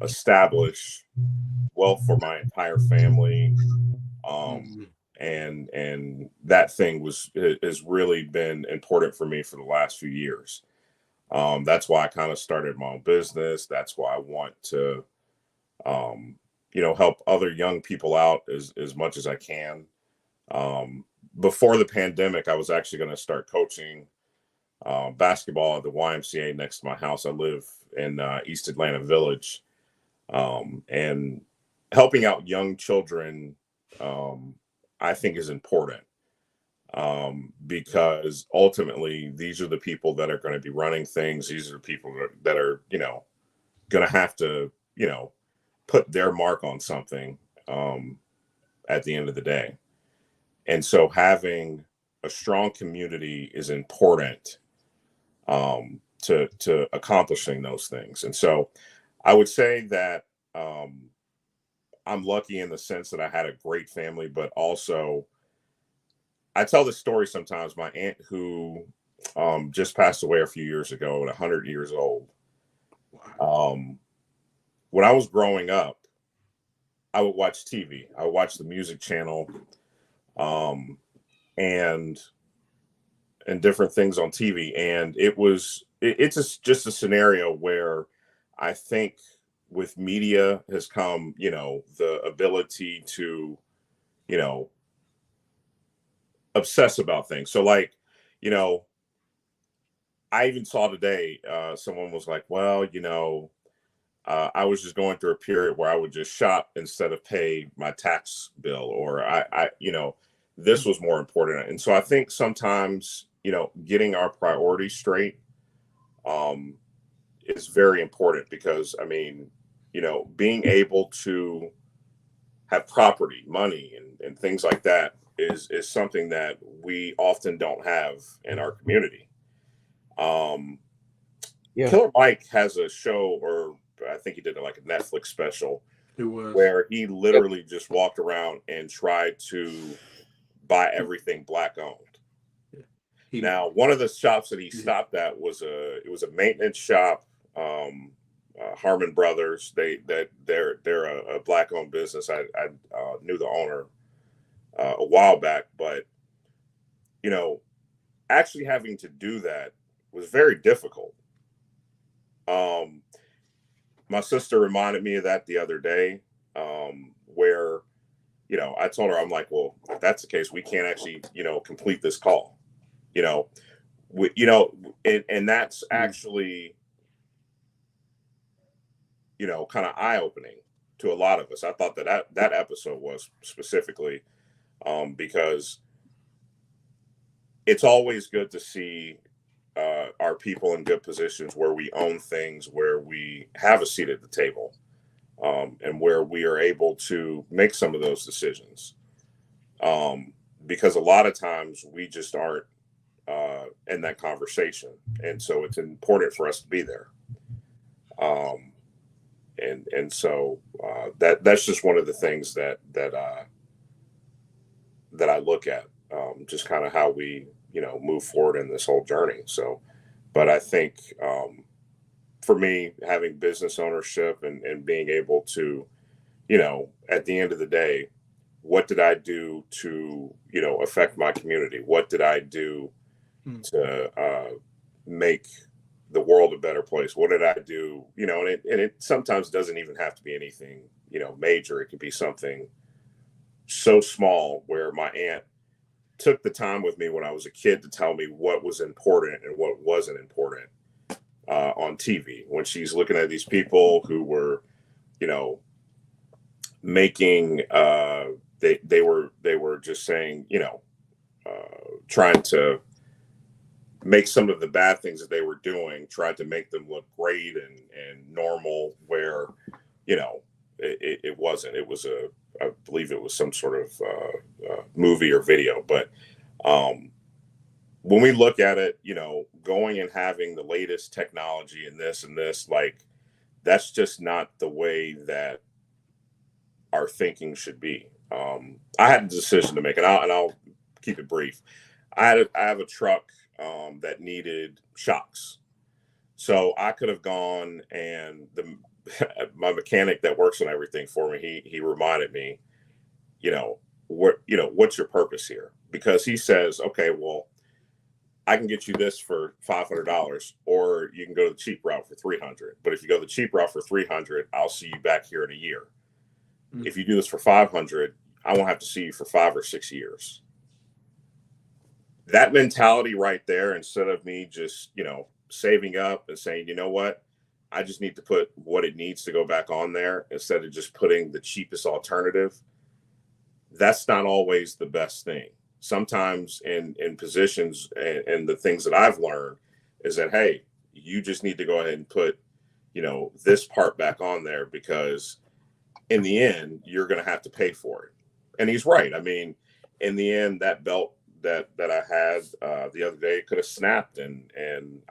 establish wealth for my entire family, and that thing has really been important for me for the last few years. That's why I kind of started my own business. That's why I want to you know, help other young people out as much as I can. Before the pandemic, I was actually going to start coaching basketball at the YMCA next to my house. I live in East Atlanta Village, and helping out young children, I think, is important, because ultimately these are the people that are going to be running things. These are the people that are, you know, going to have to, you know, put their mark on something at the end of the day. And so having a strong community is important to accomplishing those things. And so I would say that I'm lucky in the sense that I had a great family, but also I tell this story sometimes. My aunt, who just passed away a few years ago at 100 years old. When I was growing up, I would watch TV. I would watch the music channel, and different things on TV. And it's just a scenario where I think with media has come, you know, the ability to, you know, obsess about things. So like, you know, I even saw today, someone was like, well, you know, I was just going through a period where I would just shop instead of pay my tax bill, or I you know, this was more important. And so I think sometimes, you know, getting our priorities straight is very important, because I mean, you know, being able to have property, money, and things like that is something that we often don't have in our community. Killer Mike has a show, or I think he did like a Netflix special, where he literally just walked around and tried to buy everything Black owned. Now, one of the shops that he stopped at was a maintenance shop. Harmon Brothers. They're a Black owned business. I knew the owner a while back, but you know, actually having to do that was very difficult. My sister reminded me of that the other day, where, you know, I told her, I'm like, well, if that's the case, we can't actually, you know, complete this call, you know, and that's actually, you know, kind of eye-opening to a lot of us. I thought that episode was specifically, because it's always good to see our people in good positions where we own things, where we have a seat at the table, and where we are able to make some of those decisions. Because a lot of times we just aren't in that conversation. And so it's important for us to be there. and so that's just one of the things that I look at, just kind of how we, move forward in this whole journey. So, but I think for me, having business ownership and being able to, at the end of the day, what did I do to, affect my community? What did I do to make the world a better place? What did I do? And it sometimes doesn't even have to be anything, major. It could be something so small where my aunt took the time with me when I was a kid to tell me what was important and what wasn't important on TV, when she's looking at these people who were, making they were just saying, trying to make some of the bad things that they were doing, tried to make them look great and normal, where, it wasn't. It was I believe it was some sort of movie or video. But when we look at it, going and having the latest technology and this, like, that's just not the way that our thinking should be. I had a decision to make, and I'll keep it brief. I have a truck that needed shocks, so I could have gone, and my mechanic that works on everything for me, he reminded me, what's your purpose here? Because he says, okay, well, I can get you this for $500, or you can go the cheap route for $300. But if you go the cheap route for $300, I'll see you back here in a year. If you do this for $500, I won't have to see you for 5 or 6 years. That mentality right there, instead of me just, saving up and saying, you know what, I just need to put what it needs to go back on there, instead of just putting the cheapest alternative, that's not always the best thing. Sometimes in positions and the things that I've learned is that, hey, you just need to go ahead and put, this part back on there, because in the end, you're going to have to pay for it. And he's right. I mean, in the end, that belt that I had the other day could have snapped, and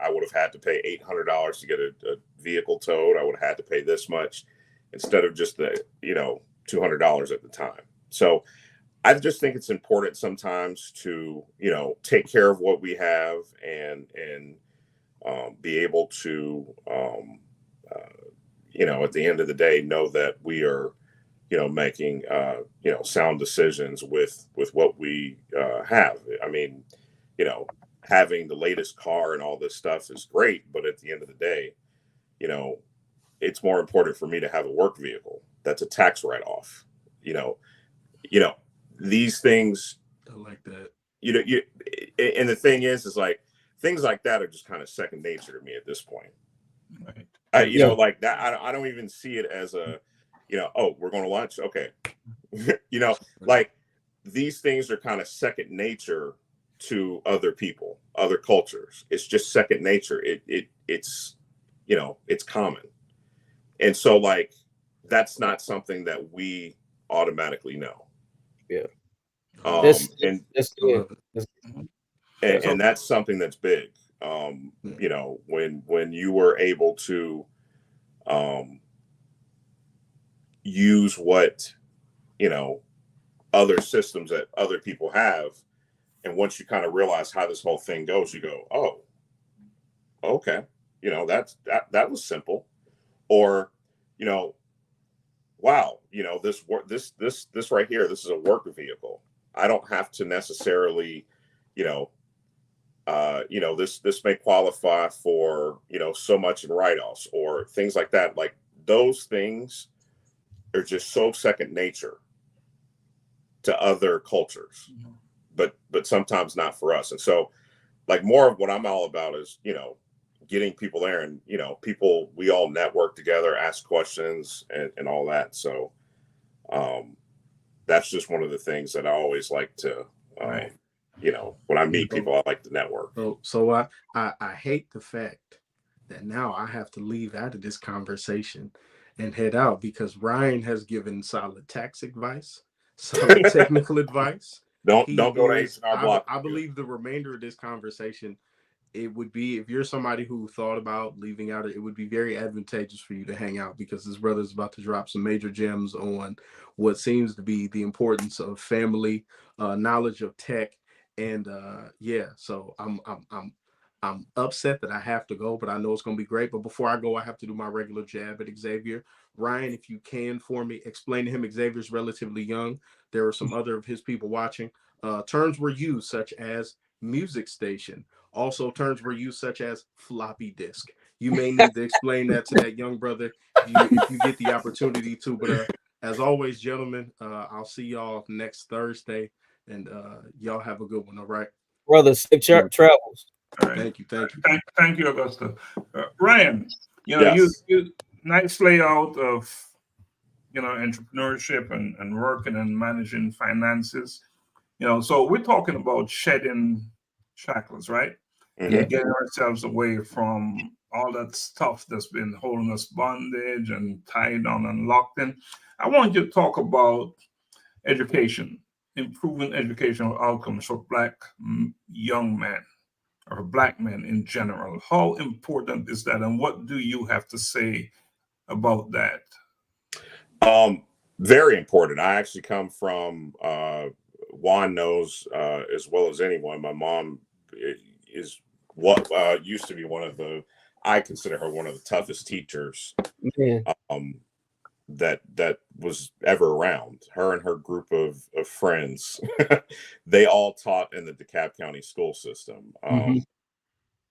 I would have had to pay $800 to get a vehicle towed. I would have had to pay this much instead of just the, $200 at the time. So I just think it's important sometimes to, take care of what we have and be able to, at the end of the day, know that we are, making, sound decisions with what we have. I mean, having the latest car and all this stuff is great, but at the end of the day, it's more important for me to have a work vehicle that's a tax write-off. These things, I like that. And the thing is like, things like that are just kind of second nature to me at this point. Right. Like that, I don't even see it as a, oh, we're going to lunch. Okay. Like, these things are kind of second nature to other people, other cultures. It's just second nature. It's common. And so, like, that's not something that we automatically know. Yeah. And that's something that's big. When you were able to use what other systems that other people have, and once you kind of realize how this whole thing goes, you go, oh, okay, that was simple. Or wow, this right here, this is a work vehicle. I don't have to necessarily this may qualify for so much in write-offs or things like that. Like, those things are just so second nature to other cultures, but sometimes not for us. And so, like, more of what I'm all about is getting people there, and people, we all network together, ask questions and all that. So that's just one of the things that I always like to when I meet people, I like to network. So I hate the fact that now I have to leave out of this conversation and head out, because Ryan has given solid tax advice, solid technical advice. Don't go to H&R Block. I believe the remainder of this conversation it would be, if you're somebody who thought about leaving out, it would be very advantageous for you to hang out, because this brother is about to drop some major gems on what seems to be the importance of family, knowledge of tech, and yeah. So I'm upset that I have to go, but I know it's going to be great. But before I go, I have to do my regular jab at Xavier. Ryan, if you can for me, explain to him Xavier's relatively young. There are some other of his people watching. Terms were used such as music station. Also, terms were used such as floppy disk. You may need to explain that to that young brother if you get the opportunity to. But as always, gentlemen, I'll see y'all next Thursday, and y'all have a good one. All right, brother. Safe travels. All right. Thank you. Thank you, Augusta. Ryan, Yes. you nice layout of entrepreneurship and working and managing finances. So we're talking about shedding shackles, right? Mhm. Getting ourselves away from all that stuff that's been holding us bondage and tied down and locked in. I want you to talk about education, improving educational outcomes for Black young men or Black men in general. How important is that, and what do you have to say about that? Very important. I actually come from Juan knows as well as anyone. My mom is what used to be I consider her one of the toughest teachers that was ever around. Her and her group of friends, they all taught in the DeKalb County school system.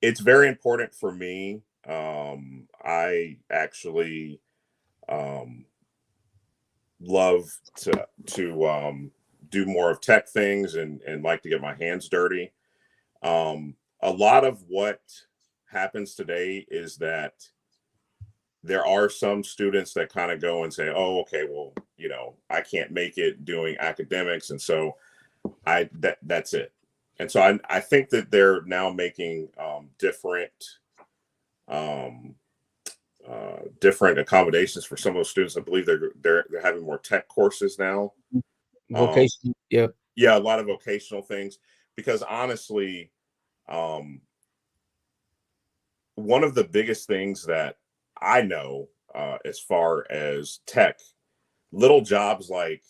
It's very important for me. I actually love to do more of tech things and like to get my hands dirty. A lot of what happens today is that there are some students that kind of go and say, oh, okay, well, I can't make it doing academics. And so that's it. And so I think that they're now making different accommodations for some of those students. I believe they're having more tech courses now. Vocation, yeah, a lot of vocational things. Because honestly, one of the biggest things that I know as far as tech, little jobs like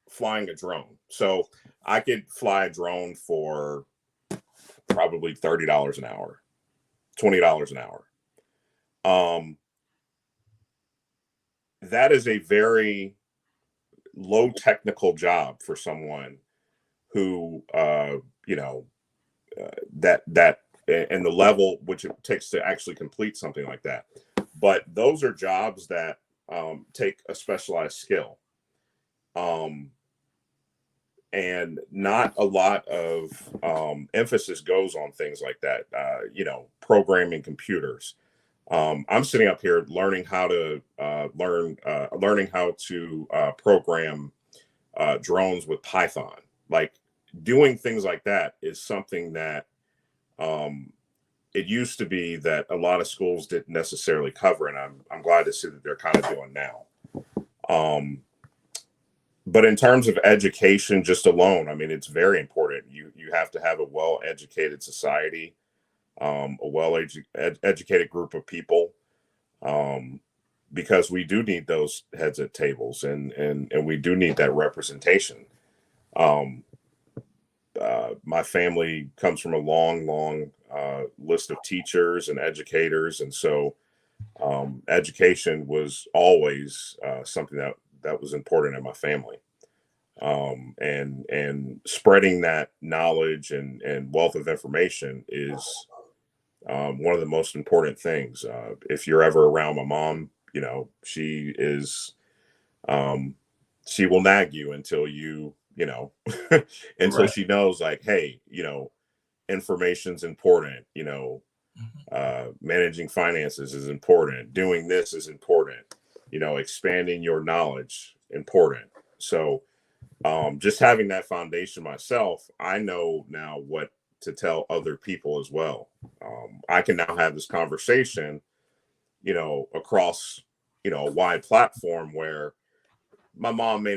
flying a drone. So I could fly a drone for probably $30 an hour, $20 an hour. That is a very low technical job for someone who, that and the level which it takes to actually complete something like that. But those are jobs that take a specialized skill. And not a lot of emphasis goes on things like that, programming computers. I'm sitting up here learning how to program drones with Python. Like, doing things like that is something that it used to be that a lot of schools didn't necessarily cover, and I'm glad to see that they're kind of doing now. But in terms of education just alone, I mean, it's very important. You have to have a well-educated society, a well-educated group of people, because we do need those heads at tables, and we do need that representation. My family comes from a long list of teachers and educators, and so education was always something that was important in my family. And spreading that knowledge and wealth of information is one of the most important things. If you're ever around my mom, she is, she will nag you until until she knows, like, hey, information's important, managing finances is important, doing this is important, expanding your knowledge important. So just having that foundation myself, I know now what to tell other people as well. I can now have this conversation, across, a wide platform where my mom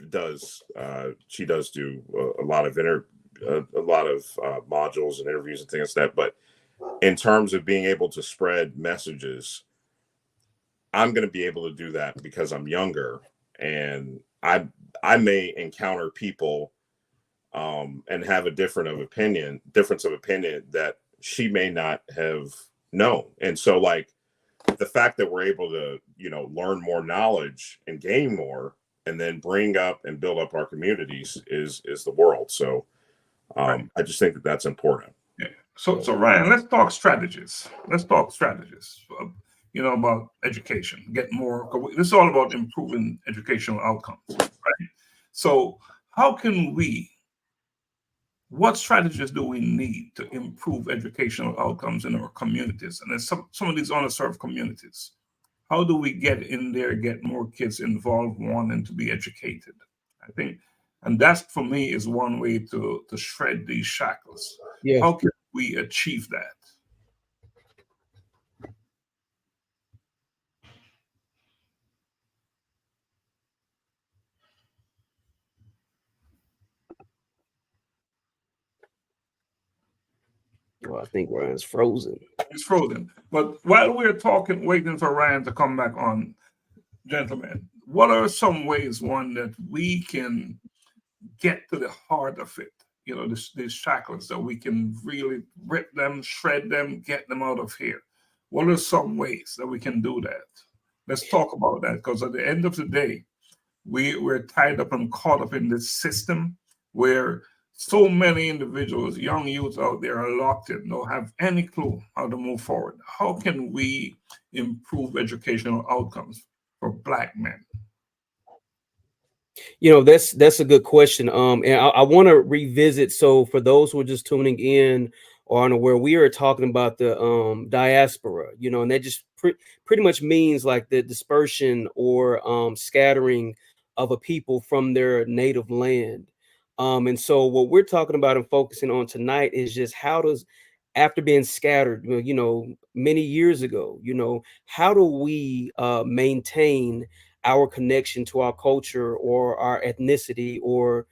does, she does do a lot of a lot of modules and interviews and things like that. But in terms of being able to spread messages, I'm going to be able to do that because I'm younger, and I may encounter people and have a difference of opinion that she may not have known. And so, like, the fact that we're able to, learn more knowledge and gain more, and then bring up and build up our communities is the world. So Right. I just think that that's important. Yeah. So Ryan, let's talk strategies. About education, get more. This is all about improving educational outcomes, right? So what strategies do we need to improve educational outcomes in our communities? And then some of these underserved communities, how do we get in there, get more kids involved, wanting to be educated? I think, and that's, for me, is one way to shred these shackles. Yes. How can we achieve that? Well, I think Ryan's frozen. He's frozen. But while we're talking, waiting for Ryan to come back on, gentlemen, what are some ways, one, that we can get to the heart of it? These shackles, that we can really rip them, shred them, get them out of here. What are some ways that we can do that? Let's talk about that, because at the end of the day, we're tied up and caught up in this system where so many individuals, young youth out there, are locked in, don't have any clue how to move forward. How can we improve educational outcomes for Black men? That's a good question. And I want to revisit. So for those who are just tuning in or unaware, we are talking about the diaspora, and that just pretty much means like the dispersion or scattering of a people from their native land. And so what we're talking about and focusing on tonight is just how does, after being scattered, many years ago, how do we maintain our connection to our culture or our ethnicity or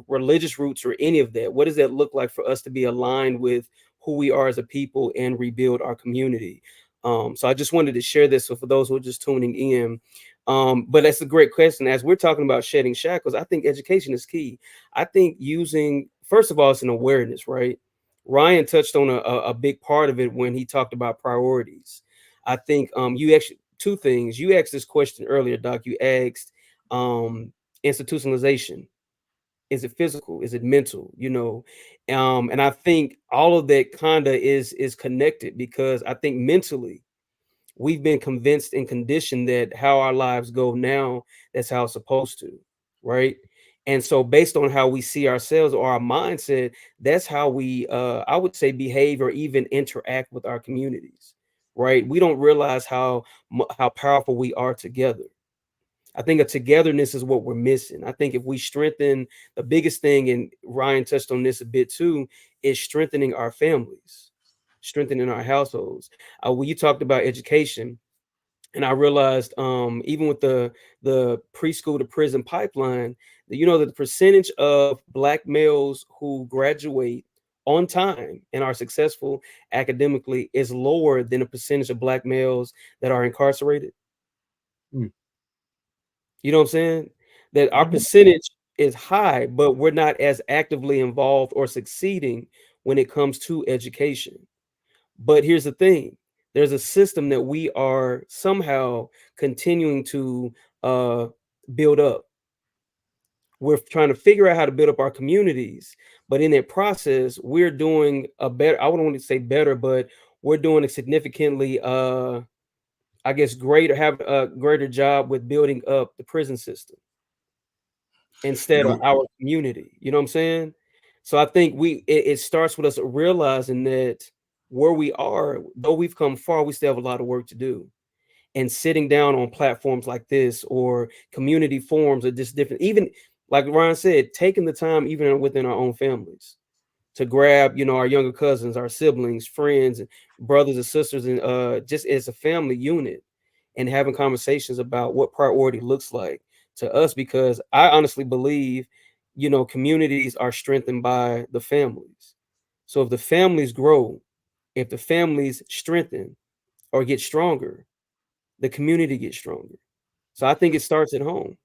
religious roots or any of that? What does that look like for us to be aligned with who we are as a people and rebuild our community? So I just wanted to share this. So for those who are just tuning in, but that's a great question. As we're talking about shedding shackles, I think education is key. I think first of all, it's an awareness, right? Ryan touched on a big part of it when he talked about priorities. I think you actually, two things. You asked this question earlier, Doc. You asked institutionalization. Is it physical? Is it mental? And I think all of that kind of is connected, because I think mentally we've been convinced and conditioned that how our lives go now, that's how it's supposed to, right? And so based on how we see ourselves or our mindset, that's how we, I would say, behave or even interact with our communities, right? We don't realize how powerful we are together. I think a togetherness is what we're missing. I think if we strengthen, the biggest thing, and Ryan touched on this a bit too, is strengthening our families, strengthening our households. When you talked about education, and I realized even with the preschool to prison pipeline, that the percentage of Black males who graduate on time and are successful academically is lower than the percentage of Black males that are incarcerated. You know what I'm saying? That our percentage is high, but we're not as actively involved or succeeding when it comes to education. But here's the thing. There's a system that we are somehow continuing to build up. We're trying to figure out how to build up our communities, but in that process, we're doing a better, I wouldn't want to say better, but we're doing a significantly, I guess, have a greater job with building up the prison system instead of our community. You know what I'm saying? So I think it starts with us realizing that where we are, though we've come far, we still have a lot of work to do. And sitting down on platforms like this or community forums are just different. Even like Ryan said, taking the time even within our own families to grab, our younger cousins, our siblings, friends, and brothers and sisters, and just as a family unit, and having conversations about what priority looks like to us. Because I honestly believe communities are strengthened by the families. So if the families grow, if the families strengthen or get stronger, the community gets stronger. So I think it starts at home.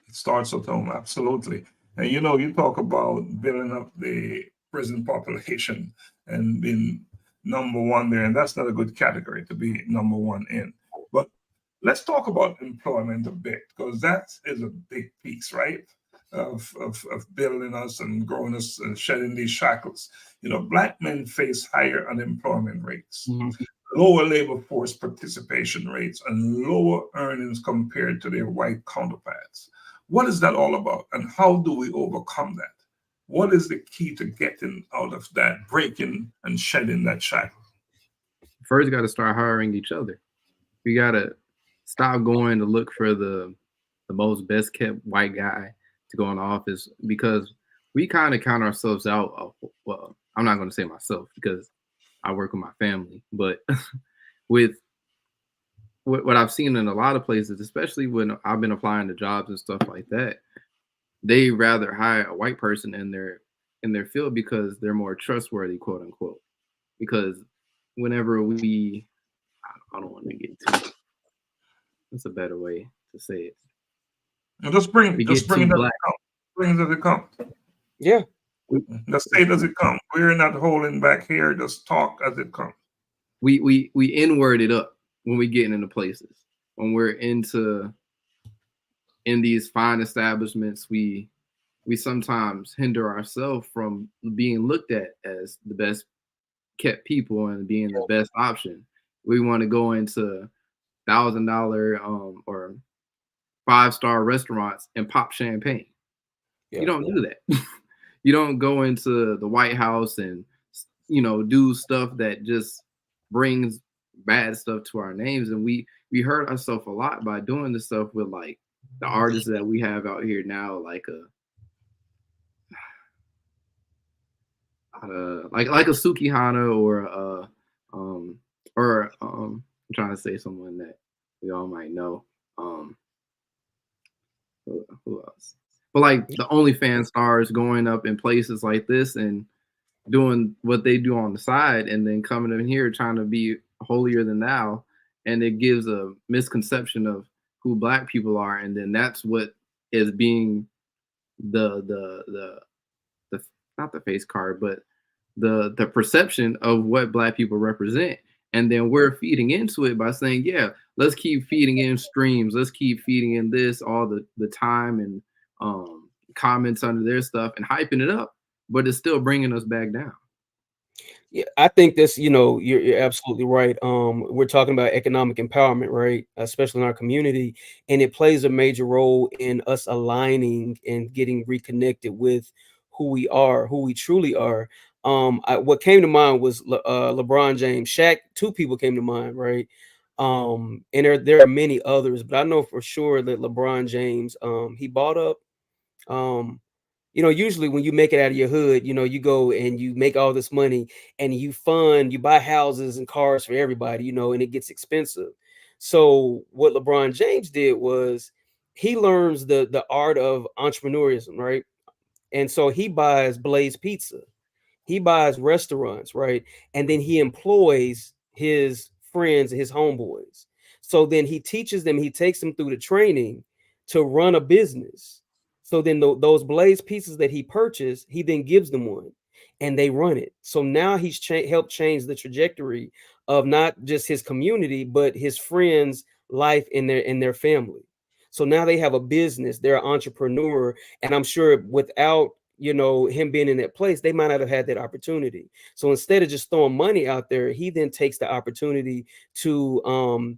It starts at home, absolutely. And you talk about building up the prison population and being number one there, and that's not a good category to be number one in. But let's talk about employment a bit, because that is a big piece, right? Of building us and growing us and shedding these shackles. Black men face higher unemployment rates, lower labor force participation rates, and lower earnings compared to their white counterparts. What is that all about, and how do we overcome that? What is the key to getting out of that, breaking and shedding that shackle? First, got to start hiring each other. We got to stop going to look for the most best kept white guy to go in the office, because we kind of count ourselves out. Well, I'm not going to say myself because I work with my family, but with what I've seen in a lot of places, especially when I've been applying to jobs and stuff like that, they rather hire a white person in their field because they're more trustworthy, quote unquote. Because whenever I don't want to get too, that's a better way to say it. And just bring it as it comes. Bring it as it comes. Yeah. Just say it as it comes. We're not holding back here. Just talk as it comes. We inward it up when we get into places. When we're in these fine establishments, we sometimes hinder ourselves from being looked at as the best kept people and being the best option. We want to go into $1,000 or 5-star restaurants and pop champagne. Yeah. You don't do that. You don't go into the White House and do stuff that just brings bad stuff to our names. And we hurt ourselves a lot by doing this stuff with like the artists that we have out here now, like a Sukihana or I'm trying to say someone that we all might know. Who else? But like the OnlyFans stars going up in places like this and doing what they do on the side, and then coming in here trying to be holier than thou, and it gives a misconception of who Black people are, and then that's what is being the not the face card, but the perception of what Black people represent. And then we're feeding into it by saying, yeah, let's keep feeding in streams. Let's keep feeding in this all the time and comments under their stuff and hyping it up, but it's still bringing us back down. Yeah, I think this, you're absolutely right. We're talking about economic empowerment, right? Especially in our community. And it plays a major role in us aligning and getting reconnected with who we are, who we truly are. What came to mind was LeBron James. Shaq, two people came to mind, right? And there are many others, but I know for sure that LeBron James, he bought up, usually when you make it out of your hood, you go and you make all this money and you buy houses and cars for everybody, and it gets expensive. So what LeBron James did was he learns the art of entrepreneurism, right? And so he buys Blaze Pizza. He buys restaurants, right? And then he employs his friends, his homeboys. So then he teaches them, he takes them through the training to run a business. So then those Blaze pizzas that he purchased, he then gives them one and they run it. So now he's helped change the trajectory of not just his community, but his friends' life in their family. So now they have a business, they're an entrepreneur. And I'm sure without him being in that place, they might not have had that opportunity. So instead of just throwing money out there, he then takes the opportunity to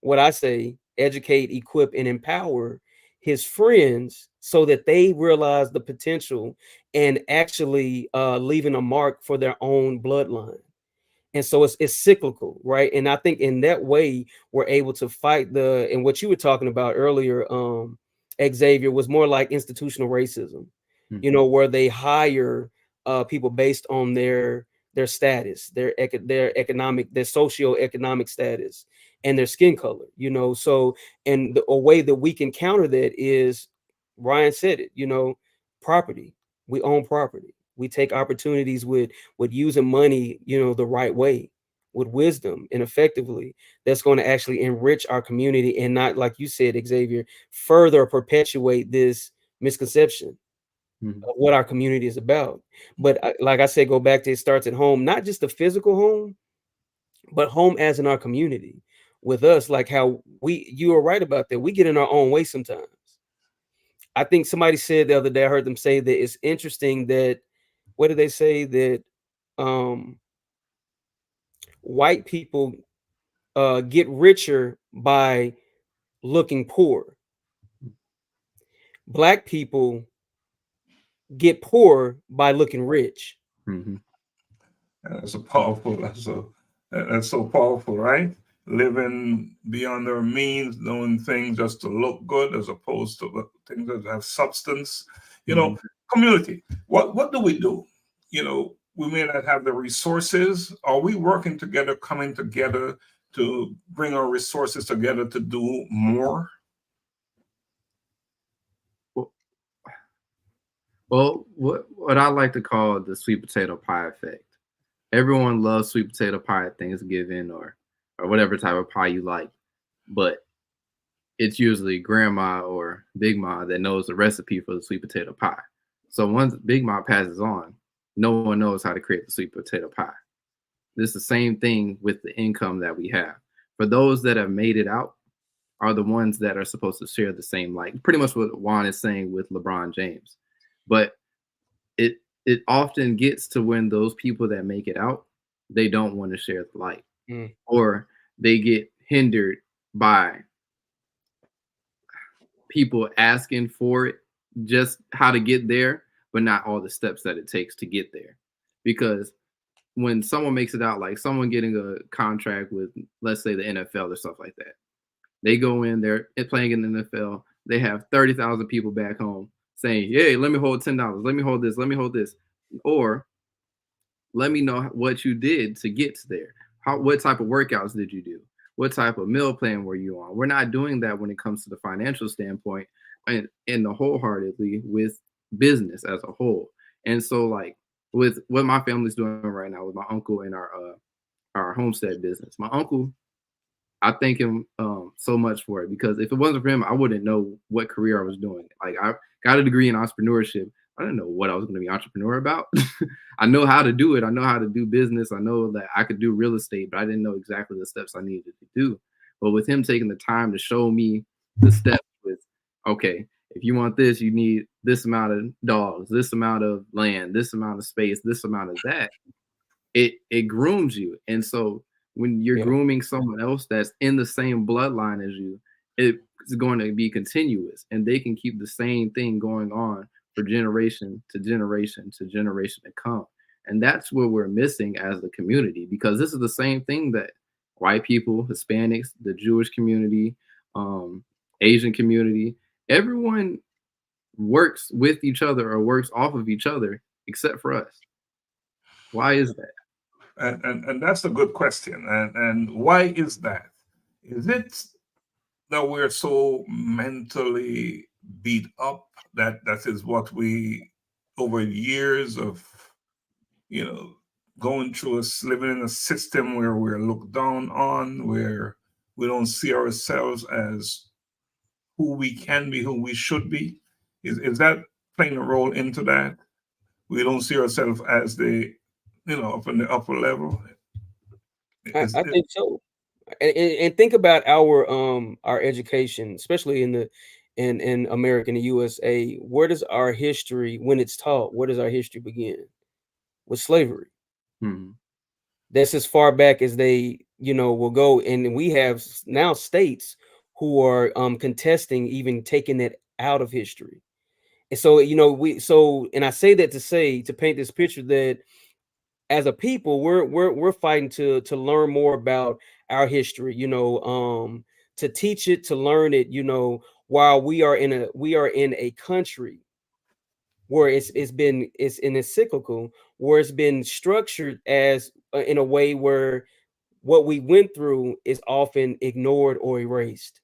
what I say, educate, equip, and empower his friends so that they realize the potential and actually leaving a mark for their own bloodline. And so it's cyclical, right? And I think in that way, we're able to fight and what you were talking about earlier, Xavier, was more like institutional racism, where they hire people based on their status, their economic, their socioeconomic status, and their skin color, So, and a way that we can counter that is, Ryan said it, property. We own property. We take opportunities with using money, the right way, with wisdom and effectively. That's going to actually enrich our community and not, like you said, Xavier, further perpetuate this misconception of what our community is about. But like I said, go back to, it starts at home, not just the physical home, but home as in our community with us. Like how you are right about that. We get in our own way sometimes. I think somebody said the other day, I heard them say that it's interesting that, what did they say? That white people get richer by looking poor. Black people get poor by looking rich. That's a powerful. That's so powerful, right? Living beyond their means, doing things just to look good, as opposed to things that have substance. Community. What do we do? We may not have the resources. Are we working together, coming together to bring our resources together to do more? Well, what I like to call the sweet potato pie effect. Everyone loves sweet potato pie at Thanksgiving or whatever type of pie you like, but it's usually grandma or Big Ma that knows the recipe for the sweet potato pie. So once Big Ma passes on, no one knows how to create the sweet potato pie. This is the same thing with the income that we have. For those that have made it out are the ones that are supposed to share the same, like pretty much what Juan is saying with LeBron James. But it often gets to when those people that make it out, they don't want to share the light, or they get hindered by people asking for it, just how to get there, but not all the steps that it takes to get there. Because when someone makes it out, like someone getting a contract with, let's say, the NFL or stuff like that, they go in there playing in the NFL, they have 30,000 people back home saying, hey, let me hold $10. Let me hold this. Let me hold this. Or let me know what you did to get to there. What type of workouts did you do? What type of meal plan were you on? We're not doing that when it comes to the financial standpoint and the wholeheartedly with business as a whole. And so like with what my family's doing right now with my uncle and our homestead business, my uncle, I thank him so much for it, because if it wasn't for him, I wouldn't know what career I was doing. Like I got a degree in entrepreneurship. I didn't know what I was going to be entrepreneur about. I know how to do it. I know how to do business. I know that I could do real estate, but I didn't know exactly the steps I needed to do. But with him taking the time to show me the steps with, okay, if you want this, you need this amount of dogs, this amount of land, this amount of space, this amount of that. It grooms you. And so when you're grooming someone else that's in the same bloodline as you, it's going to be continuous, and they can keep the same thing going on for generation to generation to generation to come. And that's what we're missing as a community, because this is the same thing that white people, Hispanics, the Jewish community, Asian community, everyone works with each other or works off of each other except for us. Why is that? And that's a good question. And why is that? Is it that we're so mentally beat up that is what we, over years of going through living in a system where we're looked down on, where we don't see ourselves as who we can be, who we should be? Is that playing a role into that? We don't see ourselves as the up in the upper level. I think so. And think about our education, especially in America, in the USA. Where does our history, when it's taught, where does our history begin? With slavery. That's as far back as they will go. And we have now states who are contesting even taking it out of history. And so and I say that to paint this picture that as a people, we're fighting to learn more about our history, to teach it, to learn it, while we are in a country where it's cyclical, where it's been structured as in a way where what we went through is often ignored or erased.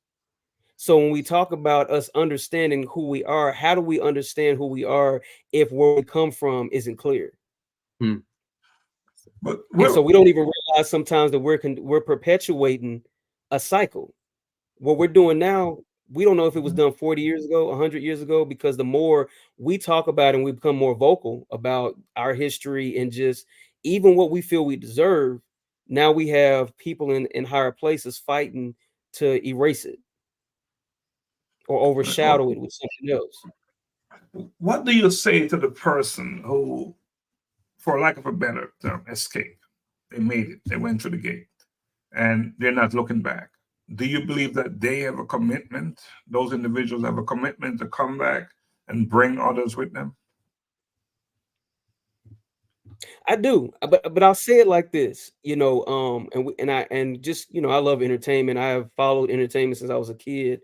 So when we talk about us understanding who we are, how do we understand who we are if where we come from isn't clear? But and so we don't even realize sometimes that we're perpetuating a cycle. What we're doing now, we don't know if it was done 40 years ago, 100 years ago, because the more we talk about and we become more vocal about our history and just even what we feel we deserve, now we have people in higher places fighting to erase it or overshadow it with something else. What do you say to the person who, for lack of a better term, escaped? They made it, they went through the gate, and they're not looking back. Do you believe that they have a commitment, those individuals have a commitment to come back and bring others with them? I do, but I'll say it like this, and just I love entertainment. I have followed entertainment since I was a kid,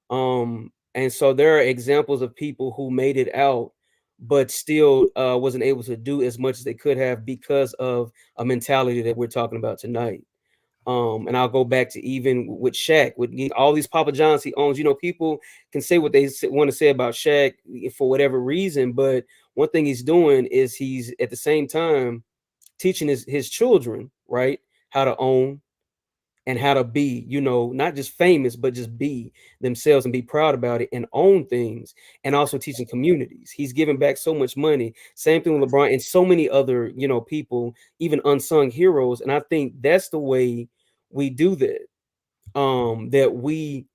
and so there are examples of people who made it out, but still wasn't able to do as much as they could have because of a mentality that we're talking about tonight. And I'll go back to even with Shaq, with all these Papa Johns he owns. People can say what they want to say about Shaq for whatever reason, but one thing he's doing is he's at the same time teaching his children, right, how to own and how to be, not just famous, but just be themselves and be proud about it and own things, and also teaching communities. He's giving back so much money. Same thing with LeBron and so many other, people, even unsung heroes. And I think that's the way we do that. That we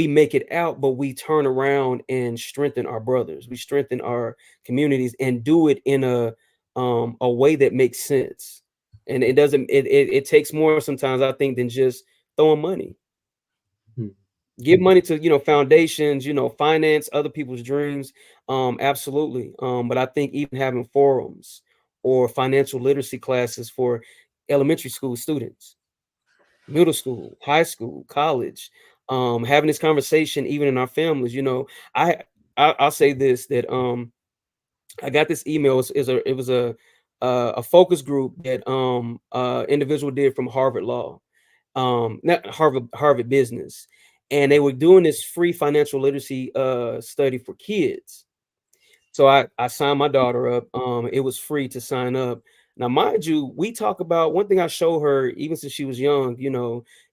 make it out, but we turn around and strengthen our brothers. We strengthen our communities and do it in a way that makes sense. And it takes more sometimes, I think, than just throwing money. Give money to, foundations, finance other people's dreams. Absolutely. But I think even having forums or financial literacy classes for elementary school students, middle school, high school, college, having this conversation even in our families. I'll say this, that I got this email. It was a focus group that individual did from Harvard Law, not Harvard Business, and they were doing this free financial literacy study for kids. So I signed my daughter up. It was free to sign up. Now, mind you, we talk about one thing I show her, even since she was young,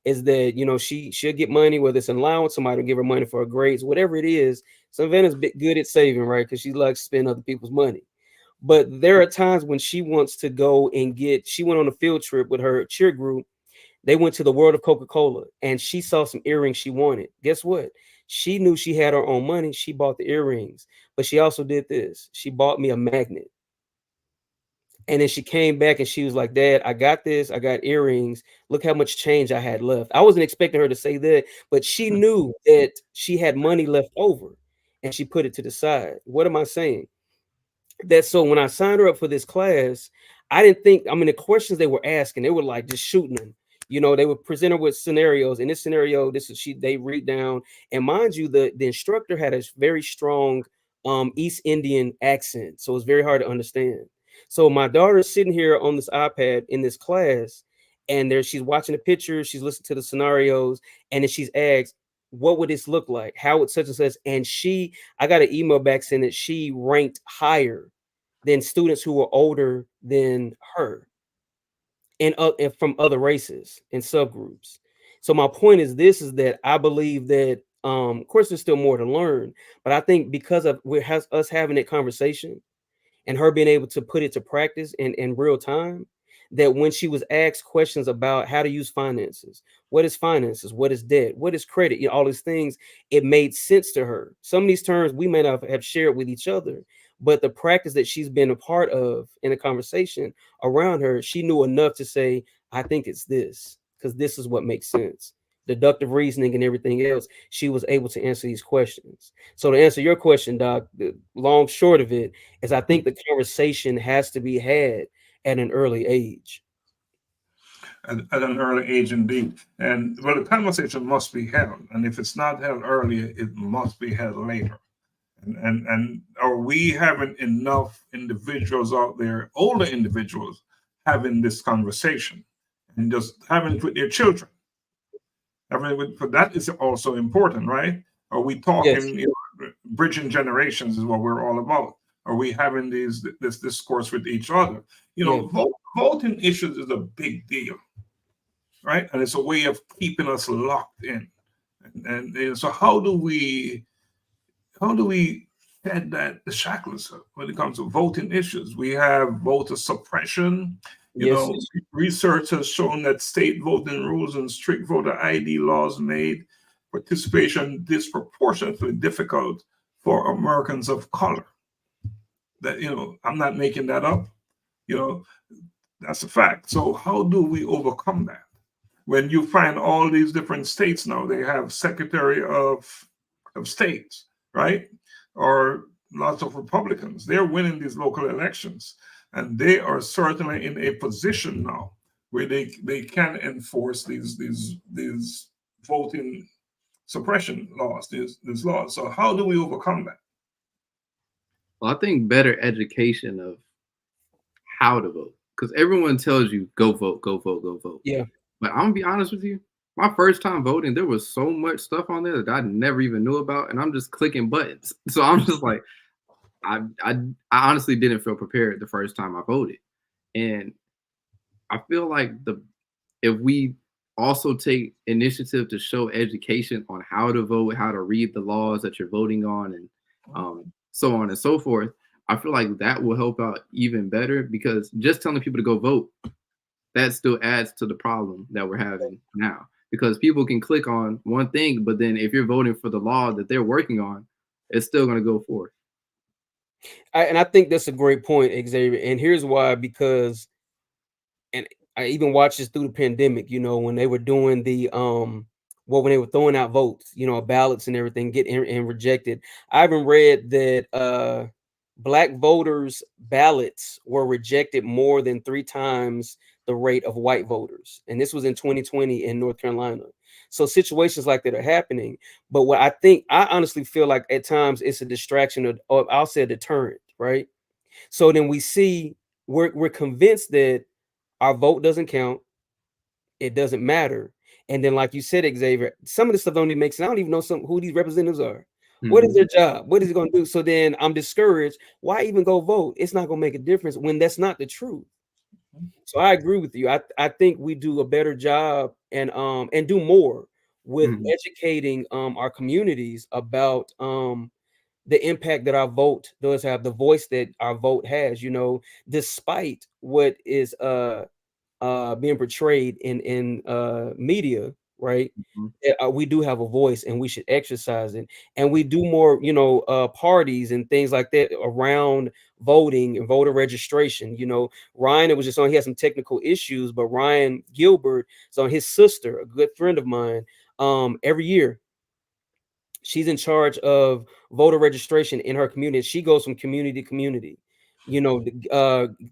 is that, she'll get money, whether it's an allowance, somebody will give her money for her grades, whatever it is. Savannah's good at saving, right? Because she likes to spend other people's money. But there are times when she wants to go and she went on a field trip with her cheer group. They went to the World of Coca-Cola and she saw some earrings she wanted. Guess what? She knew she had her own money. She bought the earrings, but she also did this. She bought me a magnet. And then she came back and she was like, Dad, I got this. I got earrings. Look how much change I had left. I wasn't expecting her to say that, but she knew that she had money left over and she put it to the side. What am I saying? That so when I signed her up for this class, I didn't think, the questions they were asking, they were like just shooting them. They would present her with scenarios. In this scenario, they read down. And mind you, the instructor had a very strong East Indian accent. So it's very hard to understand. So my daughter's sitting here on this iPad in this class, and she's watching the pictures, she's listening to the scenarios, and then she's asked, what would this look like? How would such and such? And I got an email back saying that she ranked higher than students who were older than her and from other races and subgroups. So my point is that I believe that, of course, there's still more to learn, but I think because of us having that conversation and her being able to put it to practice in real time, that when she was asked questions about how to use finances, what is finances, what is debt, what is credit, all these things, it made sense to her. Some of these terms we may not have shared with each other, but the practice that she's been a part of in a conversation around her, she knew enough to say, I think it's this, because this is what makes sense. Deductive reasoning and everything else, she was able to answer these questions. So to answer your question, Doc, the long short of it is I think the conversation has to be had at an early age. At an early age, indeed. And well, the conversation must be held. And if it's not held earlier, it must be held later. And are we having enough individuals out there, older individuals, having this conversation and just having it with their children? But that is also important, right? Are we talking, Yes. Bridging generations is what we're all about. Are we having this discourse with each other? Voting issues is a big deal, right? And it's a way of keeping us locked in. And so how do we head the shackles when it comes to voting issues? We have voter suppression. Research has shown that state voting rules and strict voter ID laws made participation disproportionately difficult for Americans of color. That, I'm not making that up. That's a fact. So how do we overcome that? When you find all these different states now, they have Secretary of States, right? Or lots of Republicans. They're winning these local elections. And they are certainly in a position now where they can enforce these voting suppression laws, these laws. So how do we overcome that? Well, I think better education of how to vote, because everyone tells you go vote, go vote, go vote. Yeah. But I'm gonna be honest with you. My first time voting, there was so much stuff on there that I never even knew about, and I'm just clicking buttons. So I'm just like, I honestly didn't feel prepared the first time I voted, and I feel like if we also take initiative to show education on how to vote, how to read the laws that you're voting on, and so on and so forth, I feel like that will help out even better, because just telling people to go vote, that still adds to the problem that we're having now, because people can click on one thing, but then if you're voting for the law that they're working on, it's still going to go forth. And I think that's a great point, Xavier. And here's why, because, and I even watched this through the pandemic, when they were doing the, when they were throwing out votes, ballots and everything and rejected. I even read that Black voters' ballots were rejected more than 3 times the rate of white voters. And this was in 2020 in North Carolina. So situations like that are happening. But what I honestly feel like at times it's a distraction, or I'll say a deterrent, right? So then we're convinced that our vote doesn't count. It doesn't matter. And then, like you said, Xavier, some of this stuff don't even make sense. I don't even know who these representatives are. What is their job? What is it going to do? So then I'm discouraged. Why even go vote? It's not going to make a difference when that's not the truth. So I agree with you. I think we do a better job and do more with educating our communities about the impact that our vote does have, the voice that our vote has, despite what is being portrayed in media, right? We do have a voice and we should exercise it. And we do more, parties and things like that around voting and voter registration. Ryan, it was just on, he had some technical issues, but Ryan Gilbert is on, his sister, a good friend of mine, every year. She's in charge of voter registration in her community. She goes from community to community,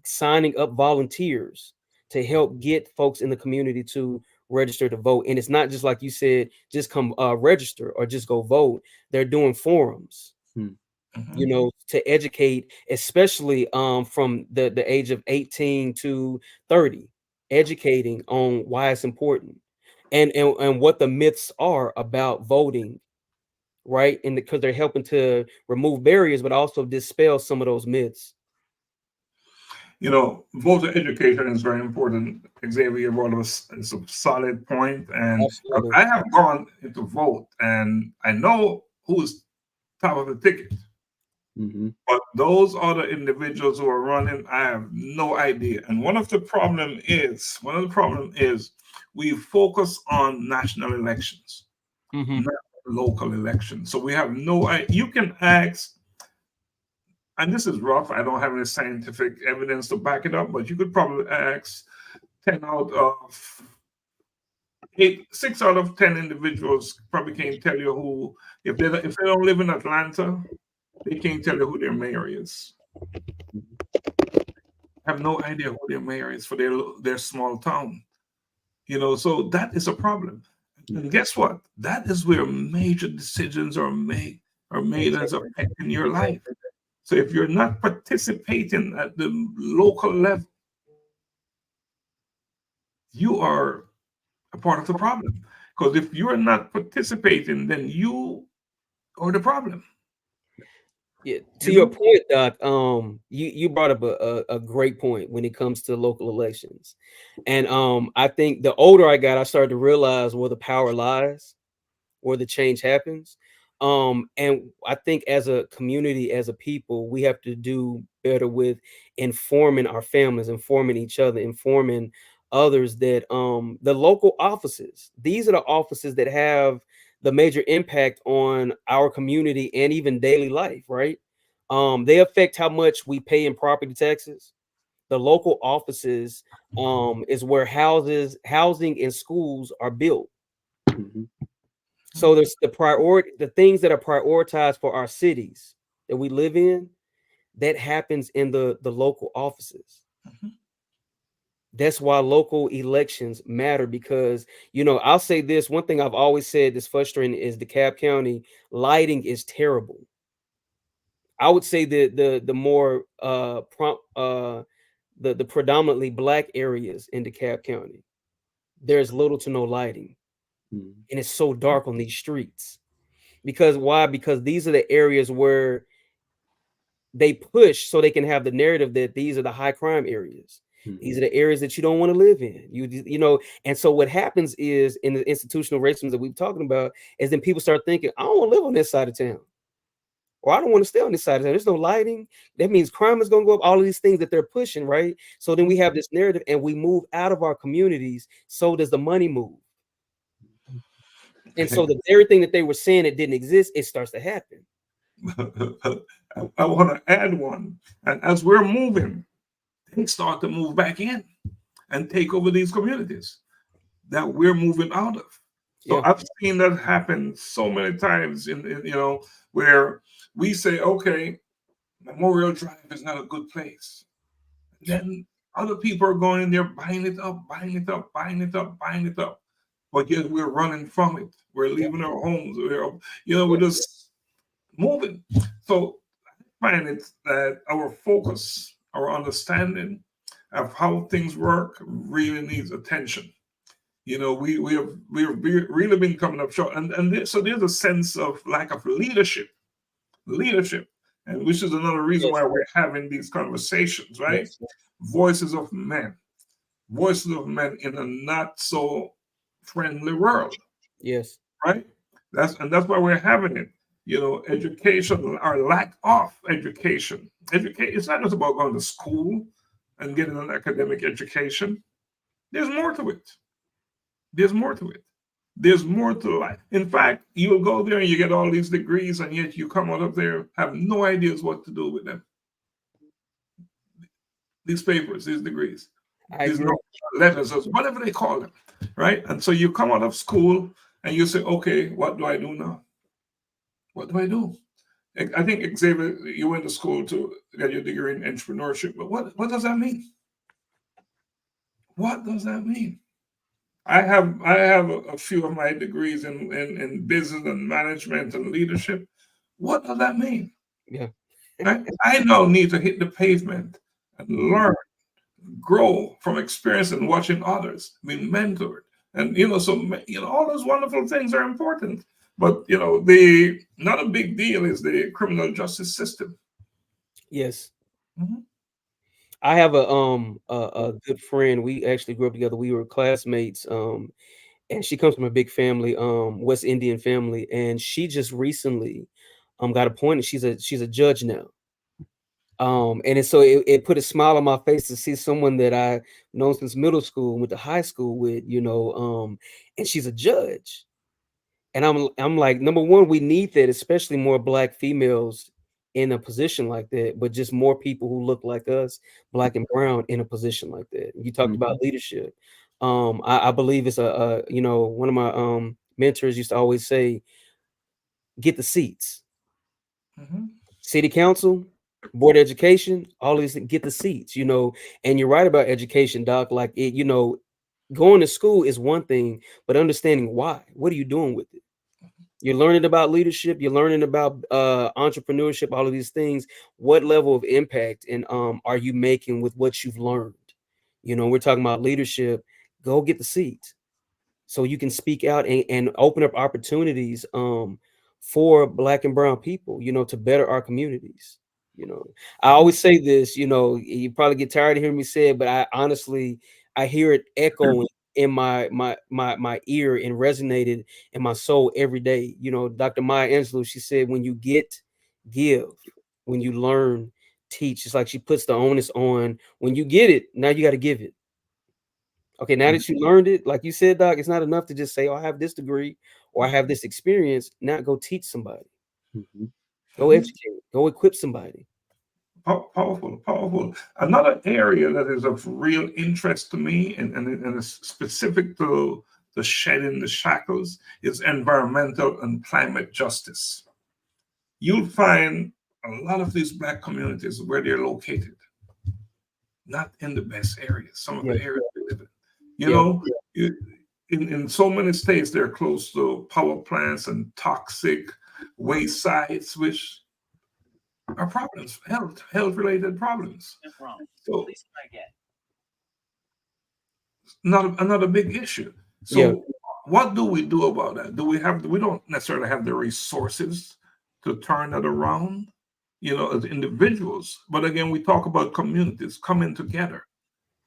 signing up volunteers to help get folks in the community to register to vote. And it's not just like you said, just come register or just go vote. They're doing forums, to educate, especially from the age of 18 to 30, educating on why it's important and what the myths are about voting, right? And because they're helping to remove barriers, but also dispel some of those myths. Voter education is very important. Xavier brought us a solid point, and Absolutely. I have gone to vote, and I know who's top of the ticket. But those other individuals who are running, I have no idea. And one of the problem is we focus on national elections, not local elections. So we have no idea. You can ask. And this is rough. I don't have any scientific evidence to back it up, but you could probably ask 6 out of 10 individuals probably can't tell you who, if they don't live in Atlanta, they can't tell you who their mayor is. Have no idea who their mayor is for their small town. So that is a problem. And guess what? That is where major decisions are made as affecting your life. So if you're not participating at the local level, you are a part of the problem. Because if you're not participating, then you are the problem. Yeah, to your point, Doc, you brought up a great point when it comes to local elections. And I think the older I got, I started to realize where the power lies, where the change happens. And I think as a community, as a people, we have to do better with informing our families, informing each other, informing others that the local offices, these are the offices that have the major impact on our community and even daily life, right? They affect how much we pay in property taxes. The local offices is where housing and schools are built. Mhm. So there's the things that are prioritized for our cities that we live in, that happens in the local offices. That's why local elections matter, because I'll say this one thing I've always said that's frustrating is DeKalb County lighting is terrible. I would say the more the predominantly black areas in DeKalb County, there's little to no lighting, Mhm. and it's so dark on these streets. Because why? Because these are the areas where they push so they can have the narrative that these are the high crime areas. These are the areas that you don't want to live in. And so what happens is, in the institutional racism that we've talking about, is then people start thinking, I don't want to live on this side of town, or I don't want to stay on this side of town. There's no lighting. That means crime is going to go up. All of these things that they're pushing, right? So then we have this narrative, and we move out of our communities. So does the money move? And so everything that they were saying it didn't exist, it starts to happen. I want to add one. And as we're moving, things start to move back in and take over these communities that we're moving out of. So Yeah. I've seen that happen so many times where we say, okay, Memorial Drive is not a good place. Then other people are going in there, buying it up, buying it up, buying it up, buying it up. But yet we're running from it. We're leaving our homes. We're just moving. So I find it that our focus, our understanding of how things work really needs attention. We've really been coming up short, so there's a sense of lack of leadership, and which is another reason why we're having these conversations, right? Yes. Voices of men in a not so friendly world. Yes. Right? That's why we're having it. Education or lack of education. It's not just about going to school and getting an academic education. There's more to it. There's more to it. There's more to life. In fact, you'll go there and you get all these degrees, and yet you come out of there, have no ideas what to do with them. These papers, these degrees, these letters, whatever they call them, right? And so you come out of school and you say, okay, what do I do now? What do I do? I think, Xavier, you went to school to get your degree in entrepreneurship, but what does that mean? What does that mean? I have a few of my degrees in business and management and leadership. What does that mean? Yeah. I now need to hit the pavement and learn, grow from experience and watching others, being mentored. And all those wonderful things are important. But not a big deal is the criminal justice system. Yes. Mm-hmm. I have a good friend. We actually grew up together. We were classmates. And she comes from a big family, West Indian family, and she just recently got appointed. She's a judge now. It put a smile on my face to see someone that I known since middle school, went to high school with, and she's a judge. And I'm like, number one, we need that, especially more Black females in a position like that, but just more people who look like us, Black and brown, in a position like that. You talked about leadership. I believe it's one of my mentors used to always say, get the seats. City council, board of education, all these things, get the seats, and you're right about education, Doc. Like going to school is one thing, but understanding why. What are you doing with it? You're learning about leadership, you're learning about entrepreneurship, all of these things. What level of impact and are you making with what you've learned? We're talking about leadership. Go get the seats. so you can speak out and open up opportunities for Black and brown people, to better our communities. I always say this, you probably get tired of hearing me say it, but I hear it echoing in my ear and resonated in my soul every day. Dr. Maya Angelou, she said, when you get, give. When you learn, teach. It's like she puts the onus on when you get it, now you got to give it. Okay, now that you learned it, like you said, Doc, it's not enough to just say, oh, I have this degree or I have this experience. Now go teach somebody. Go educate. Go equip somebody. Powerful. Another area that is of real interest to me and is specific to the shedding the shackles is environmental and climate justice. You'll find a lot of these Black communities where they're located, not in the best areas, some of the areas they live in. In so many states, they're close to power plants and toxic waste sites, which are problems, health-related problems. So, another big issue. So, what do we do about that? We don't necessarily have the resources to turn that around, as individuals. But again, we talk about communities coming together.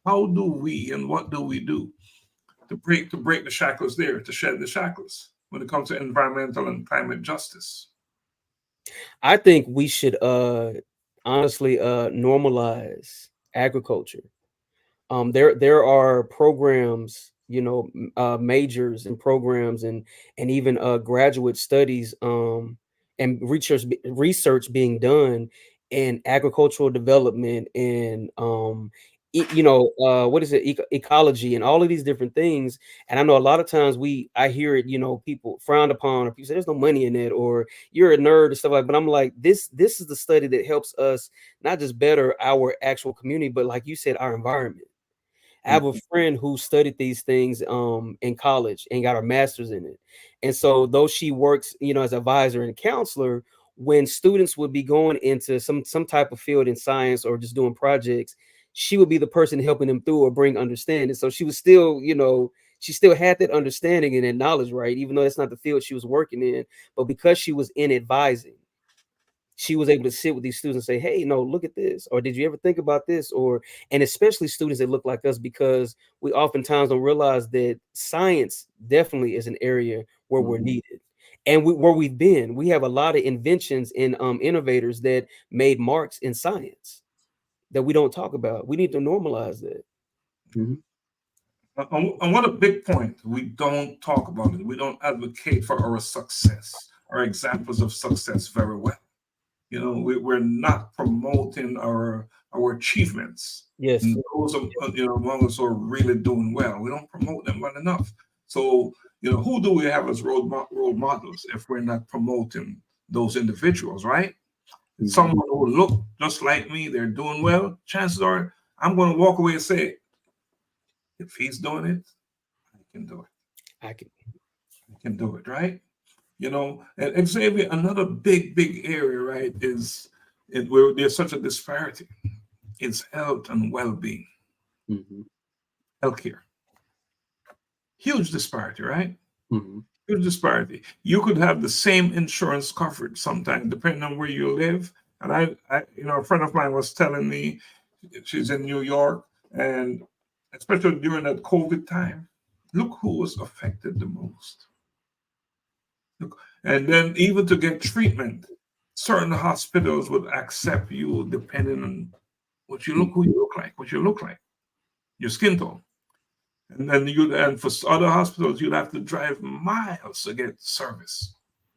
How do we and what do we do to break the shackles there, to shed the shackles when it comes to environmental and climate justice? I think we should honestly normalize agriculture. There are programs, majors and programs and even graduate studies and research being done in agricultural development and what is it, ecology and all of these different things. And I know a lot of times I hear it, people frowned upon, or people say there's no money in it, or you're a nerd and stuff like that. But I'm like, this is the study that helps us not just better our actual community, but like you said, our environment. I have a friend who studied these things in college and got her master's in it. And so though she works, as an advisor and a counselor, when students would be going into some type of field in science or just doing projects, she would be the person helping them through or bring understanding. So she was still, she still had that understanding and that knowledge, right? Even though that's not the field she was working in, but because she was in advising, she was able to sit with these students and say, hey, no, look at this. Or did you ever think about this? And especially students that look like us, because we oftentimes don't realize that science definitely is an area where we're needed. And where we've been, we have a lot of inventions and innovators that made marks in science that we don't talk about. We need to normalize that. And what a big point. We don't talk about it. We don't advocate for our success, our examples of success very well. We're not promoting our achievements. Yes. And those among us who are really doing well, we don't promote them well enough. So, who do we have as role models if we're not promoting those individuals, right? Someone who look just like me, they're doing well, chances are I'm going to walk away and say, if he's doing it, I can do it. I can do it, right? And Xavier, another big area, right, is where there's such a disparity. It's health and well-being. Healthcare. Huge disparity, right? Huge disparity. You could have the same insurance coverage sometimes, depending on where you live. And I a friend of mine was telling me, she's in New York, and especially during that COVID time, look who was affected the most. And then even to get treatment, certain hospitals would accept you depending on who you look like, your skin tone. And then for other hospitals, you'd have to drive miles to get service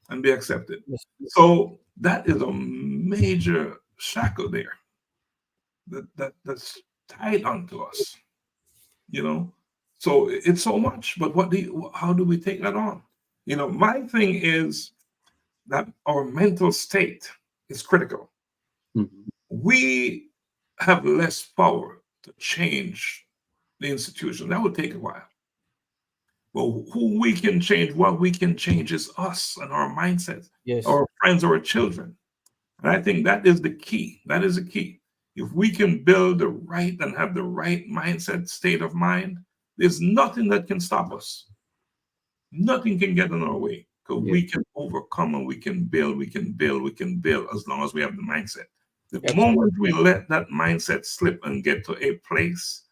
and be accepted. So that is a major shackle there that's tied onto us, So it's so much, but how do we take that on? My thing is that our mental state is critical. We have less power to change the institution. That would take a while. But who we can change, what we can change is us and our mindsets, our friends, our children. And I think that is the key. That is the key. If we can build the right and have the right mindset, state of mind, there's nothing that can stop us. Nothing can get in our way because Yeah. we can overcome and we can build as long as we have the mindset. The Absolutely. moment we let that mindset slip and get to a place,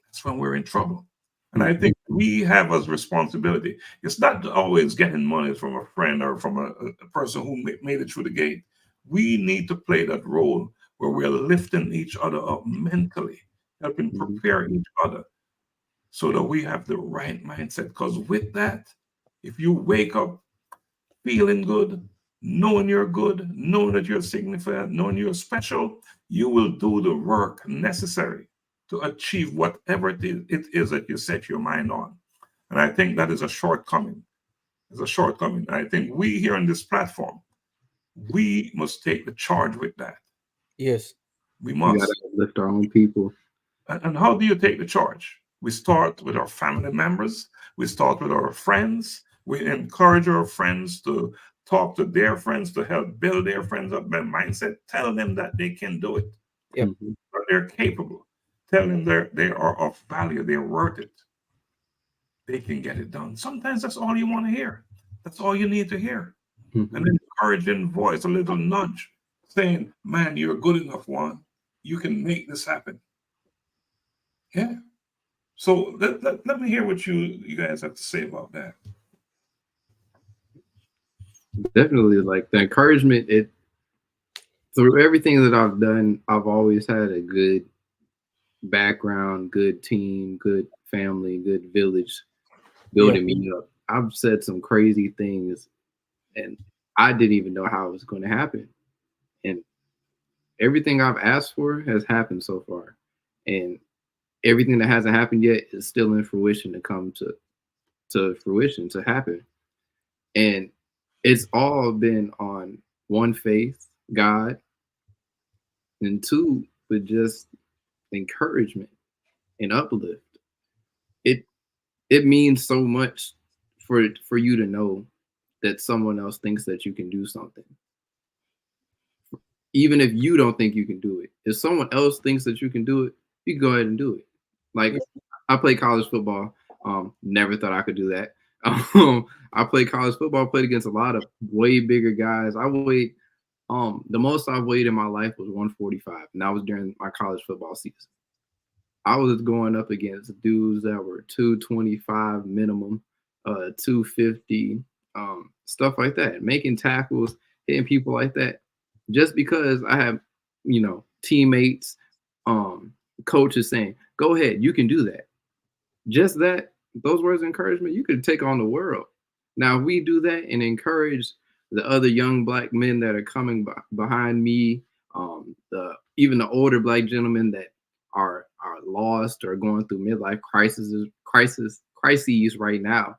that's when we're in trouble. And I think we have as responsibility. It's not always getting money from a friend or from a person who made it through the gate. We need to play that role where we're lifting each other up mentally, helping prepare each other so that we have the right mindset. Because with that, if you wake up feeling good, knowing you're good, knowing that you're significant, knowing you're special, you will do the work necessary to achieve whatever it is that you set your mind on. And I think that is a shortcoming. It's a shortcoming. And I think we here on this platform, we must take the charge with that. Yes. We We must. gotta lift our own people. And how do you take the charge? We start with our family members. We start with our friends. We encourage our friends to talk to their friends to help build their friends up their mindset. Tell them that they can do it. Yep. That they're capable. Tell them they are of value. They're worth it. They can get it done. Sometimes that's all you want to hear. That's all you need to hear. An encouraging voice, a little nudge saying, man, you're good enough, Juan. You can make this happen. Yeah. So let me hear what you guys have to say about that. Definitely, like the encouragement. It through everything that I've done, I've always had a good background, good team, good family, good village building me up. I've said some crazy things, and I didn't even know how it was going to happen. And everything I've asked for has happened so far, and everything that hasn't happened yet is still in fruition to come to fruition, to happen. And it's all been on one, faith, God, and two, with just encouragement and uplift. It means so much for you to know that someone else thinks that you can do something. Even if you don't think you can do it, if someone else thinks that you can do it, you can go ahead and do it. Like, I played college football. Never thought I could do that. I played college football, played against a lot of way bigger guys. I weighed, the most I've weighed in my life was 145, and that was during my college football season. I was going up against dudes that were 225 minimum, 250, stuff like that, making tackles, hitting people like that. Just because I have, teammates, coaches saying, go ahead, you can do that. Just that, those words of encouragement, you could take on the world. Now, if we do that and encourage the other young Black men that are coming behind me, even the older Black gentlemen that are lost or going through midlife crises right now,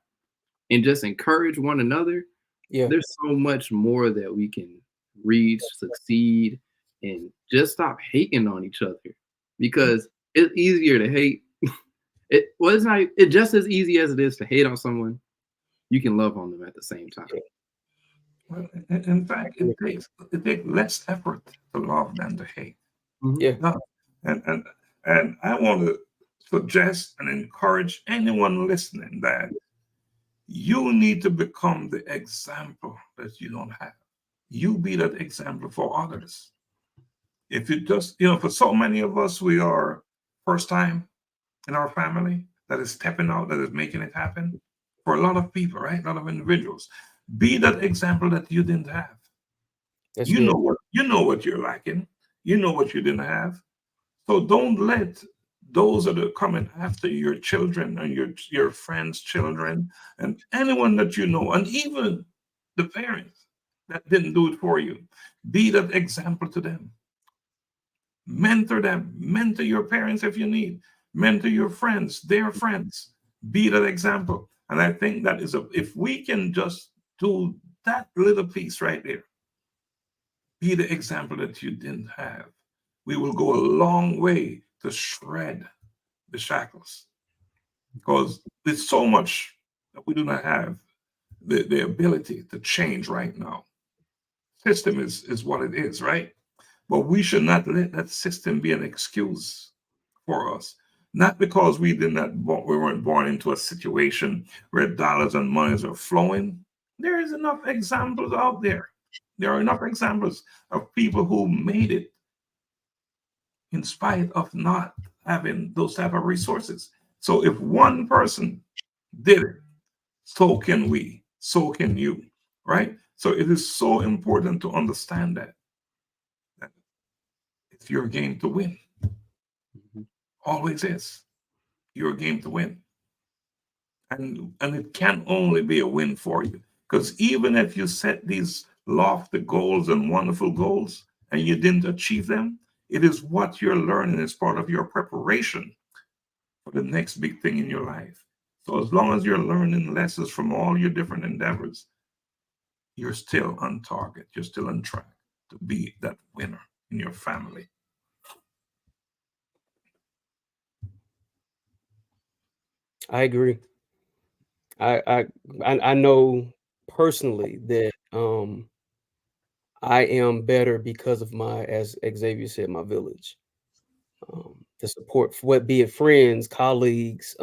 and just encourage one another, there's so much more that we can reach, succeed, and just stop hating on each other, because it's easier to hate. It's not. It's just as easy as it is to hate on someone. You can love on them at the same time. Well, in fact, it takes less effort to love than to hate. Yeah. No. And I want to suggest and encourage anyone listening that you need to become the example that you don't have. You be that example for others. If you just, for so many of us, we are first time in our family that is stepping out, that is making it happen. For a lot of people, right? A lot of individuals. Be that example that you didn't have. You know what you're lacking. You know what you didn't have. So don't let those that are coming after your children and your friends' children and anyone that you know, and even the parents that didn't do it for you, be that example to them. Mentor them. Mentor your parents if you need. Mentor your friends, their friends. Be that example. And I think that if we can just do that little piece right there, be the example that you didn't have, we will go a long way to shred the shackles. Because there's so much that we do not have the ability to change right now. System is what it is, right? But we should not let that system be an excuse for us. Not because we weren't born into a situation where dollars and monies are flowing. There is enough examples out there. There are enough examples of people who made it in spite of not having those type of resources. So if one person did it, so can we, so can you, right? So it is so important to understand that it's your game to win. Always is your game to win. And it can only be a win for you. Because even if you set these lofty goals and wonderful goals and you didn't achieve them, it is what you're learning as part of your preparation for the next big thing in your life. So as long as you're learning lessons from all your different endeavors, you're still on target. You're still on track to be that winner in your family. I agree. I know personally that I am better because of my, as Xavier said, my village. The support for what, be it friends, colleagues,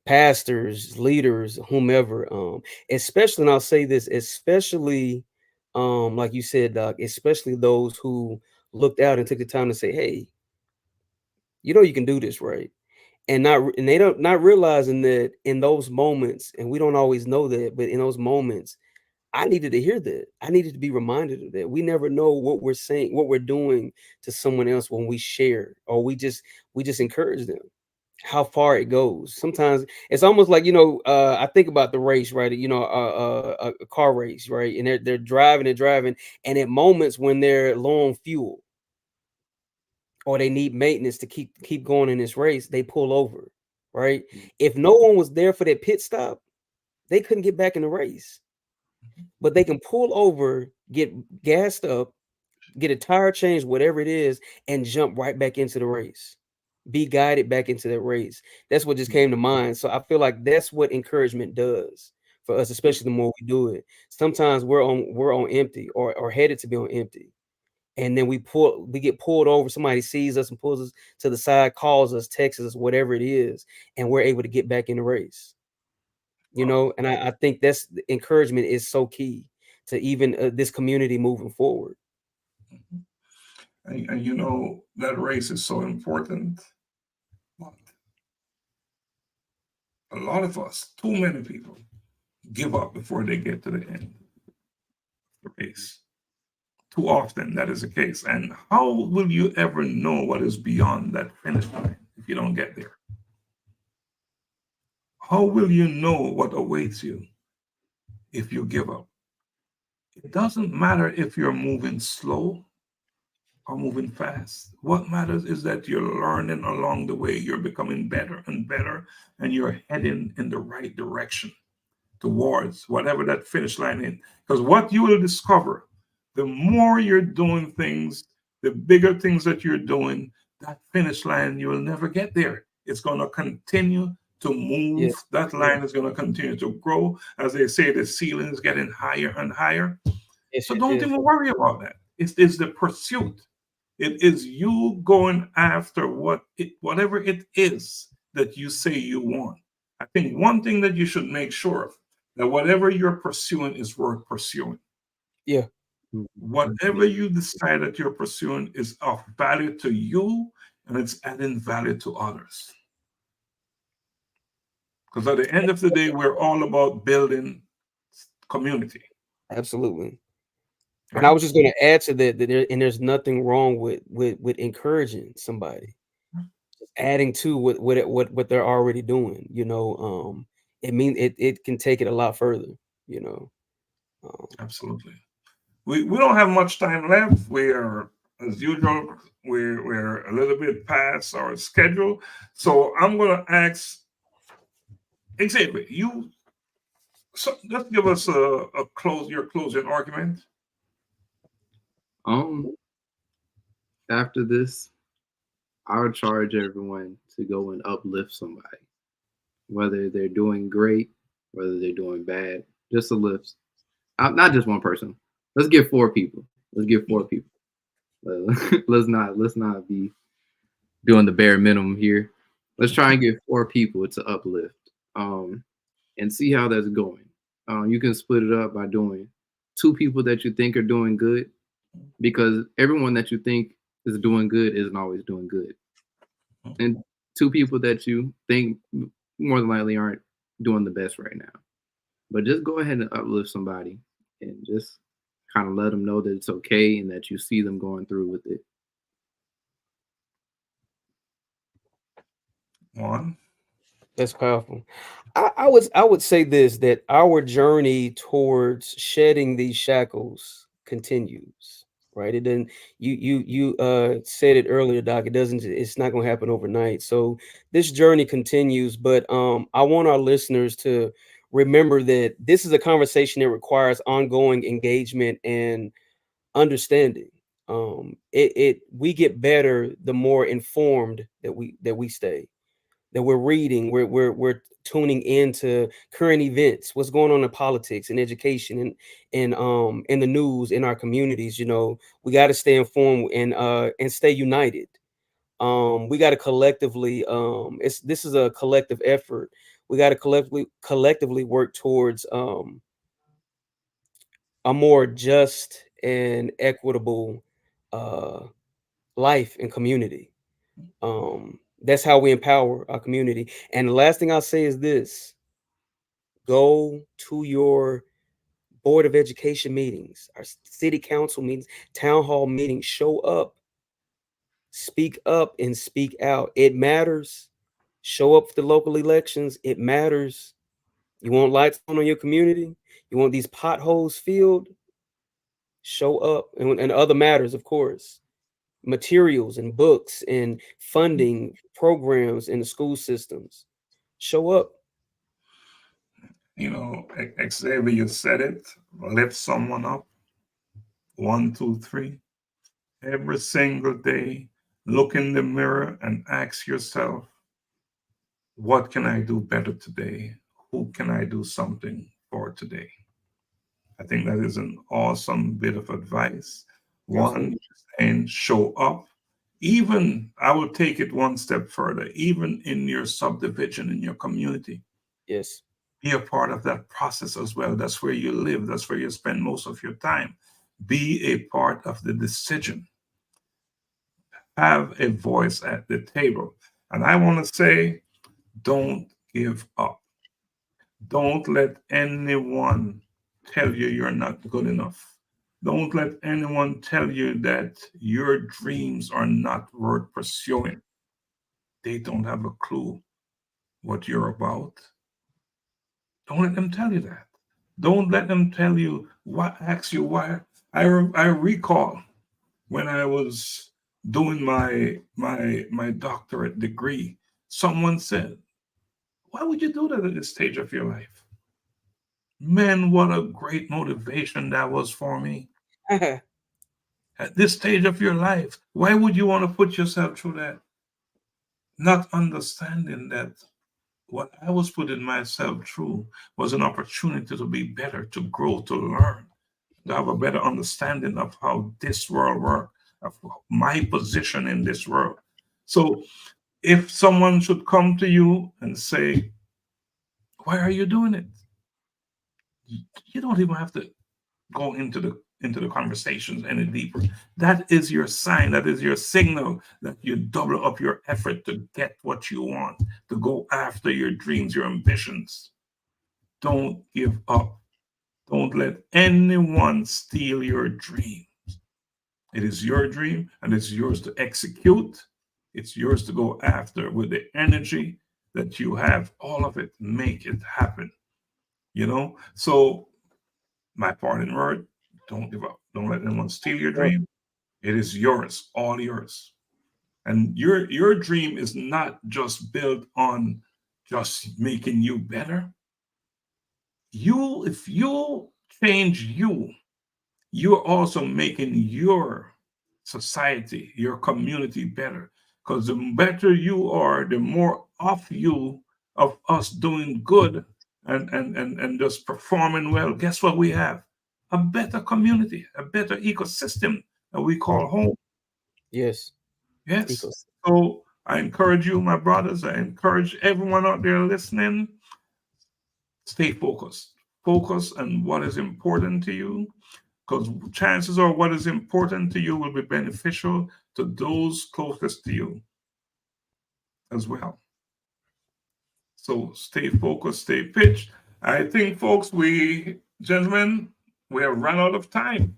pastors, leaders, whomever. Especially, and I'll say this, especially like you said, Doc, especially those who looked out and took the time to say, hey, you know you can do this, right? And they don't not realizing that in those moments, and we don't always know that, but in those moments, I needed to hear that. I needed to be reminded of that. We never know what we're saying, what we're doing to someone else when we share, or we just encourage them. How far it goes. Sometimes it's almost like, I think about the race, right? A car race, right? And they're driving and driving, and at moments when they're low on fuel, or they need maintenance to keep going in this race, they pull over, right? If no one was there for that pit stop, they couldn't get back in the race. But they can pull over, get gassed up, get a tire change, whatever it is, and jump right back into the race. Be guided back into that race. That's what just came to mind. So I feel like that's what encouragement does for us, especially the more we do it. Sometimes we're on empty or headed to be on empty. And then we get pulled over. Somebody sees us and pulls us to the side, calls us, texts us, whatever it is, and we're able to get back in the race. And I think that's encouragement is so key to even this community moving forward. And that race is so important. But a lot of us, too many people, give up before they get to the end of the race. Too often that is the case. And how will you ever know what is beyond that finish line if you don't get there? How will you know what awaits you if you give up? It doesn't matter if you're moving slow or moving fast. What matters is that you're learning along the way. You're becoming better and better, and you're heading in the right direction towards whatever that finish line is. Because what you will discover, the more you're doing things, the bigger things that you're doing, that finish line, you will never get there. It's going to continue to move. Yeah. That line is going to continue to grow. As they say, the ceiling is getting higher and higher. Yes, so don't even worry about that. It's the pursuit. It is you going after whatever it is that you say you want. I think one thing that you should make sure of, that whatever you're pursuing is worth pursuing. Yeah. Whatever you decide that you're pursuing is of value to you, and it's adding value to others. Because at the end of the day, we're all about building community. Absolutely. Right? And I was just going to add to that, there's nothing wrong with encouraging somebody, just adding to what they're already doing. It means it can take it a lot further. Absolutely. We don't have much time left. We are, as usual, we're a little bit past our schedule. So I'm going to ask Xavier, just give us your closing argument. After this, I would charge everyone to go and uplift somebody, whether they're doing great, whether they're doing bad, just a lift. Not just one person. Let's get 4 people. Let's get 4 people. Let's not be doing the bare minimum here. let's try and get 4 people to uplift, and see how that's going. You can split it up by doing 2 people that you think are doing good, because everyone that you think is doing good isn't always doing good, and 2 people that you think more than likely aren't doing the best right now. But just go ahead and uplift somebody and just kind of let them know that it's okay and that you see them going through with it. Juan? That's powerful. I would say this, that our journey towards shedding these shackles continues, right? It didn't, you said it earlier, Doc. It's not gonna happen overnight. So this journey continues, but I want our listeners to remember that this is a conversation that requires ongoing engagement and understanding. We get better the more informed that we stay, that we're reading, we're tuning into current events, what's going on in politics and education and in the news, in our communities. You know, we got to stay informed and stay united. We got to collectively, this is a collective effort. We got to collectively work towards a more just and equitable life and community. That's how we empower our community. And the last thing I'll say is this: go to your board of education meetings, our city council meetings, town hall meetings. Show up, speak up, and speak out. It matters. Show up for the local elections. It matters. You want lights on your community? You want these potholes filled? Show up. And other matters, of course. Materials and books and funding programs in the school systems. Show up. You know, Xavier, you said it. Lift someone up. 1, 2, 3. Every single day, look in the mirror and ask yourself, what can I do better today? Who can I do something for today? I think that is an awesome bit of advice. One, and show up. Even, I will take it one step further, even in your subdivision, in your community. Yes. Be a part of that process as well. That's where you live. That's where you spend most of your time. Be a part of the decision. Have a voice at the table. And I want to say, don't give up. Don't let anyone tell you you're not good enough. Don't let anyone tell you that your dreams are not worth pursuing. They don't have a clue what you're about. Don't let them tell you that. Don't let them tell you ask you why. I recall when I was doing my doctorate degree, someone said, why would you do that at this stage of your life? Man, what a great motivation that was for me. At this stage of your life, why would you want to put yourself through that? Not understanding that what I was putting myself through was an opportunity to be better, to grow, to learn, to have a better understanding of how this world works, of my position in this world. So if someone should come to you and say, why are you doing it? You don't even have to go into the conversations any deeper. That is your sign, that is your signal that you double up your effort to get what you want, to go after your dreams, your ambitions. Don't give up. Don't let anyone steal your dreams. It is your dream and it's yours to execute. It's yours to go after with the energy that you have. All of it, make it happen. You know? So my parting word, don't give up. Don't let anyone steal your dream. It is yours, all yours. And your dream is not just built on just making you better. If you change you, you're also making your society, your community better. Because the better you are, the more of us doing good and just performing well, guess what we have? A better community, a better ecosystem that we call home. Yes. Yes. So I encourage you, my brothers, I encourage everyone out there listening, stay focused. Focus on what is important to you, because chances are what is important to you will be beneficial to those closest to you as well. So stay focused, stay pitched. I think, folks, gentlemen, we have run out of time.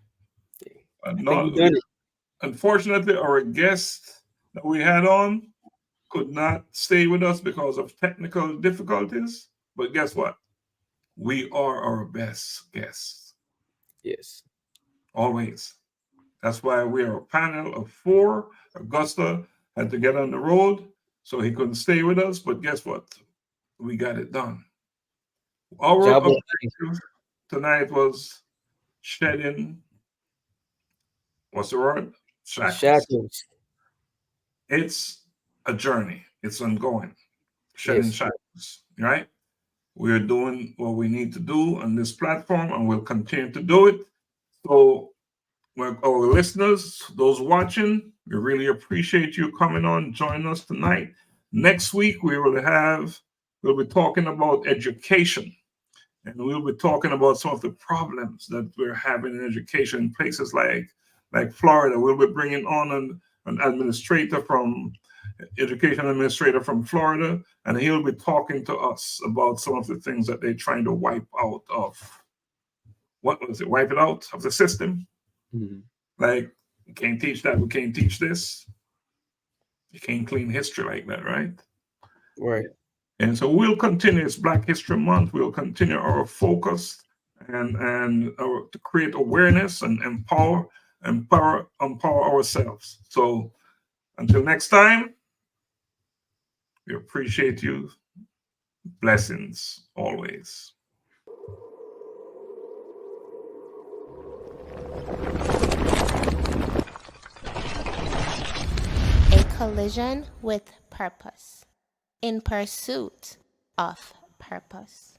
Unfortunately, our guest that we had on could not stay with us because of technical difficulties. But guess what? We are our best guests. Yes. Always. That's why we are a panel of 4. Augusta had to get on the road, so he couldn't stay with us. But guess what? We got it done. Our objective tonight was shedding, what's the word? Shackles. It's a journey. It's ongoing. Shedding shackles, right? We're doing what we need to do on this platform, and we'll continue to do it. So, our listeners, those watching, we really appreciate you coming on, joining us tonight. Next week, we'll be talking about education, and we'll be talking about some of the problems that we're having in education in places like Florida. We'll be bringing on an education administrator from Florida, and he'll be talking to us about some of the things that they're trying to wipe out of. What was it? Wipe it out of the system? Mm-hmm. Like, we can't teach that, we can't teach this. You can't clean history like that, right? Right. And so we'll continue. It's Black History Month. We'll continue our focus and to create awareness and empower ourselves. So until next time, we appreciate you. Blessings always. A collision with purpose. In pursuit of purpose.